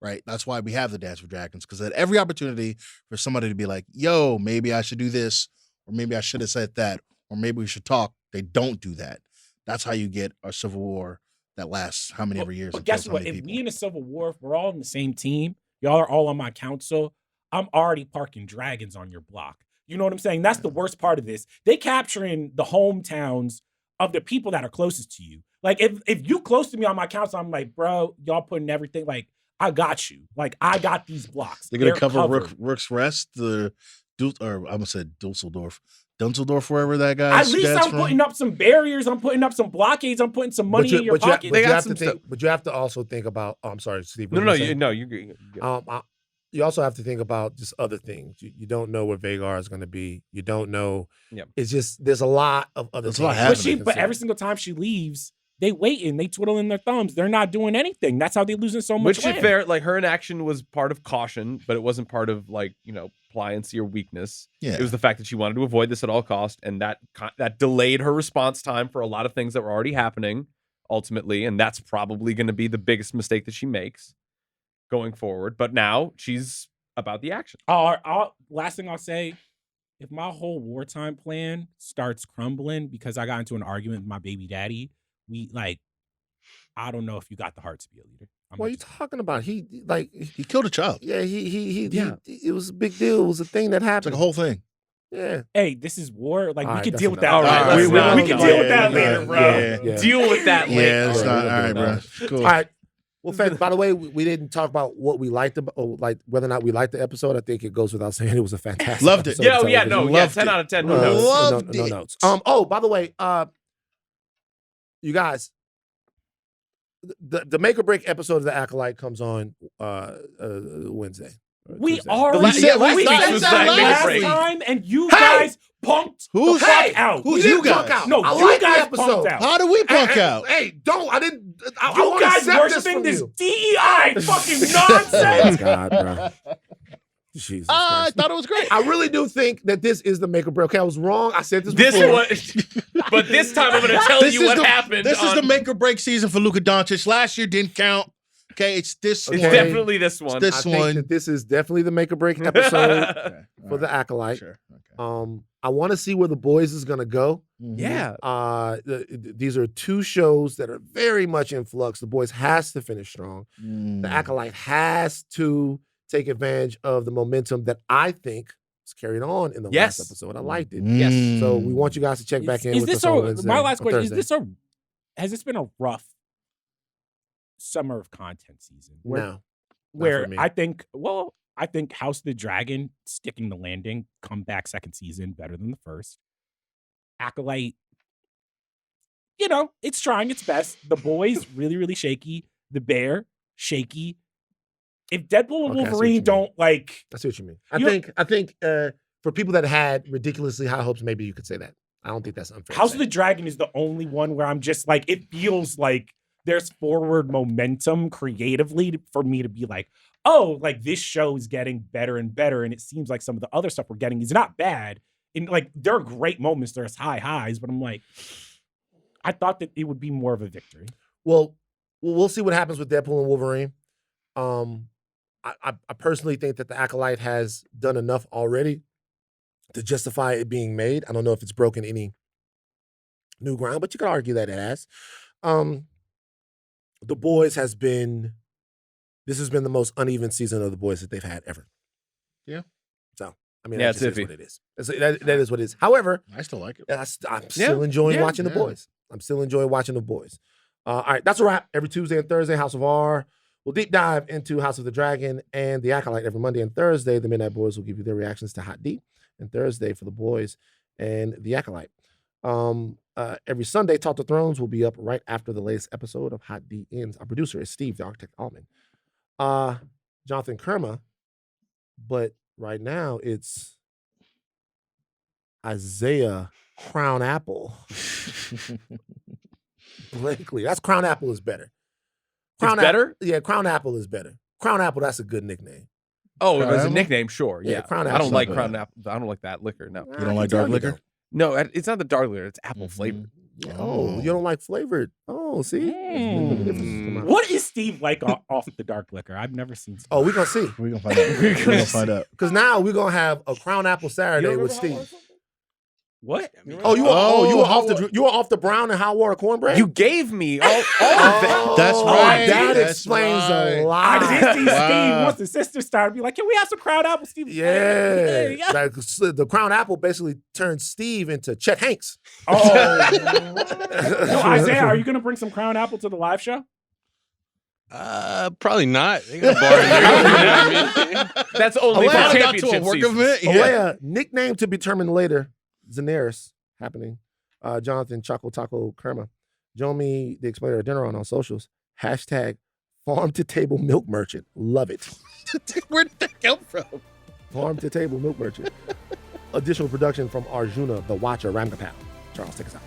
Right. That's why we have the Dance with Dragons, because at every opportunity for somebody to be like, yo, maybe I should do this, or maybe I should have said that, or maybe we should talk, they don't do that. That's how you get a civil war that lasts how many ever years. But guess what? If we in a civil war, if we're all in the same team, y'all are all on my council, I'm already parking dragons on your block. You know what I'm saying? That's the worst part of this. They capturing the hometowns of the people that are closest to you. Like, if you close to me on my council, I'm like, bro, y'all putting everything, like, I got you. Like, I got these blocks. They're going to cover Rook's Rest, I'm going to say Dusseldorf, wherever that guy is. At least I'm putting up some barriers. I'm putting up some blockades. I'm putting some money in your pocket. But you have to also think about, I'm sorry, Steve. You also have to think about just other things. You don't know where Vhagar is going to be. You don't know. Yeah. It's just, there's a lot of other things. But every single time she leaves, they waiting, they twiddling their thumbs. They're not doing anything. That's how they're losing so much. Which is fair. Like, her inaction was part of caution, but it wasn't part of, like, pliancy or weakness. Yeah. It was the fact that she wanted to avoid this at all cost, and that delayed her response time for a lot of things that were already happening ultimately, and that's probably going to be the biggest mistake that she makes going forward. But now she's about the action. Last thing I'll say, if my whole wartime plan starts crumbling because I got into an argument with my baby daddy, I don't know if you got the heart to be a leader. What are you talking about? He killed a child. Yeah, it was a big deal. It was a thing that happened. It's like a whole thing. Yeah. Hey, this is war. Like, all we right, could deal with that. All right, we can deal with that later, bro. Yeah. Deal with that later. Yeah, it's not. All right, bro. Cool. All right. Well, fans, by the way, we didn't talk about what we liked about, like whether or not we liked the episode. I think it goes without saying it was a fantastic Loved it. episode. Yeah, 10 out of 10. No notes. Loved No it. notes. Oh, by the way, you guys, the make or break episode of the Acolyte comes on Wednesday. We Tuesday. already said last time, and you guys punked the fuck out. Who's you guys? Out. No, I you like guys the punked episode. out. How do we punk out? Hey, don't. I didn't. You guys worshiping this DEI fucking nonsense. God, bro. Jesus I Christ. thought it was great. I really do think that this is the make or break. Okay, I was wrong. I said this before. But this time I'm going to tell you what happened. This is the make or break season for Luka Doncic. Last year didn't count. Okay, it's this one. It's definitely this one. I think that this is definitely the make or break episode for the Acolyte. Sure. Okay. I want to see where the boys is going to go. Yeah. These are two shows that are very much in flux. The boys has to finish strong. The Acolyte has to take advantage of the momentum that I think was carried on in the last episode. I liked it. Yes. So we want you guys to check back in with us on Wednesday. My last question, Thursday. has this been a rough summer of content season? No. Where I think House of the Dragon, sticking the landing, come back second season better than the first. Acolyte, it's trying its best. The boys, really, really shaky. The Bear, shaky. If Deadpool and Wolverine don't like... I see what you mean. I think for people that had ridiculously high hopes, maybe you could say that. I don't think that's unfair. House of the Dragon is the only one where I'm just like, it feels like there's forward momentum creatively for me to be like, oh, like this show is getting better and better. And it seems like some of the other stuff we're getting is not bad. And like, there are great moments. There's high highs, but I'm like, I thought that it would be more of a victory. Well, we'll see what happens with Deadpool and Wolverine. I personally think that the Acolyte has done enough already to justify it being made. I don't know if it's broken any new ground, but you could argue that it has. The Boys this has been the most uneven season of The Boys that they've had ever. Yeah. So, I mean, that's what it is. That is what it is. However, I still like it. I'm still enjoying watching The Boys. I'm still enjoying watching The Boys. All right, that's a wrap. Every Tuesday and Thursday, House of R. We'll deep dive into House of the Dragon and The Acolyte every Monday and Thursday. The Midnight Boys will give you their reactions to Hot D. and Thursday for the boys and the Acolyte. Every Sunday, Talk to Thrones will be up right after the latest episode of Hot D ends. Our producer is Steve, the architect Ahlman. Jonathan Kerma, but right now it's Isaiah Crown Apple. Blakely. That's Crown Apple is better. It's better? Yeah, Crown Apple is better. Crown Apple, that's a good nickname. Oh, Crown as a Apple? nickname, sure. Yeah, Yeah, Crown I Apple's don't not like bad. Crown Apple. I don't like that liquor. No, You don't like dark liquor? no, it's not the dark liquor. It's apple Mhm. flavored. Oh, you don't like flavored. Oh, see? What is Steve like off the dark liquor? I've never seen. Steve. Oh, we're going to see. We're gonna find out. We're gonna find out. Because now we're going to have a Crown Apple Saturday with Steve. What? Oh, you were off the brown and hot water cornbread? You gave me all of that. That's right. That That's explains right. a I lot. did see Wow. Steve once the sister started be like, "Can we have some Crown Apple?" Steve, was like, Yeah. Like, the Crown Apple basically turned Steve into Chet Hanks. Oh, no, Isaiah, are you gonna bring some Crown Apple to the live show? Probably not. They got a bar in there. You know what I mean? That's only for Aleya got to a championship work season. event. Yeah. Aleya, nickname to be determined later. Zenieris happening. Jonathan Choco Taco Kerma. Jomi, the explainer of Adeniran on socials. # farm to table milk merchant. Love it. Where'd that come from? Farm to table milk merchant. Additional production from Arjuna, the Watcher, Ramgopal. Charles, take us out.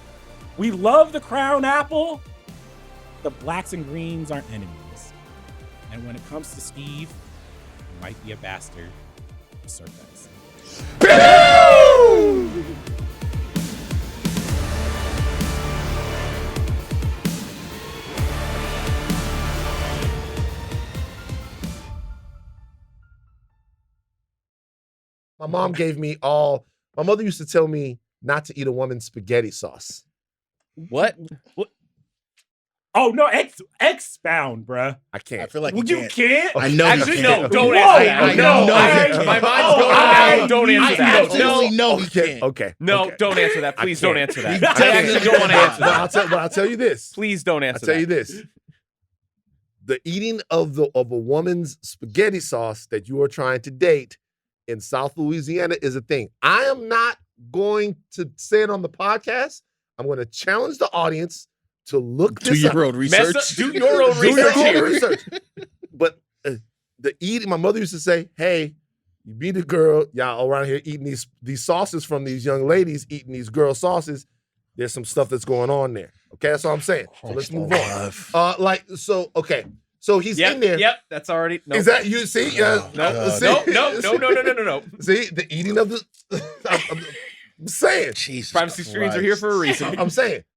We love the Crown Apple. The blacks and greens aren't enemies. And when it comes to Steve, he might be a bastard. Circus. My mom gave me my mother used to tell me not to eat a woman's spaghetti sauce. What? Oh no, expound, bruh. I can't. I feel like Well, you you can't. can't. I know. Actually, you no. can't. Don't Whoa, answer that. I No, know I- you can't. my mind's Oh, going. I No, don't answer I that. absolutely No, know he Okay, can't. okay. no, okay. don't answer that. I Please can't. don't answer that. I I actually don't want to answer But that. I'll tell you this. Please don't I'll answer tell that. you this. The eating of a woman's spaghetti sauce that you are trying to date in South Louisiana is a thing. I am not going to say it on the podcast. I'm going to challenge the audience to look Do this your up. own research. Do your own Do your research own here. research. But the eating, my mother used to say, "Hey, you meet a girl, y'all around here eating these sauces from these young ladies, eating these girl sauces. There's some stuff that's going on there." Okay, that's all I'm saying. So let's move on. Okay. So he's in there. Yep, that's already. No. Is that you? See? No, no. See, the eating of the. I'm saying. Jesus Privacy screens are here for a reason. I'm saying.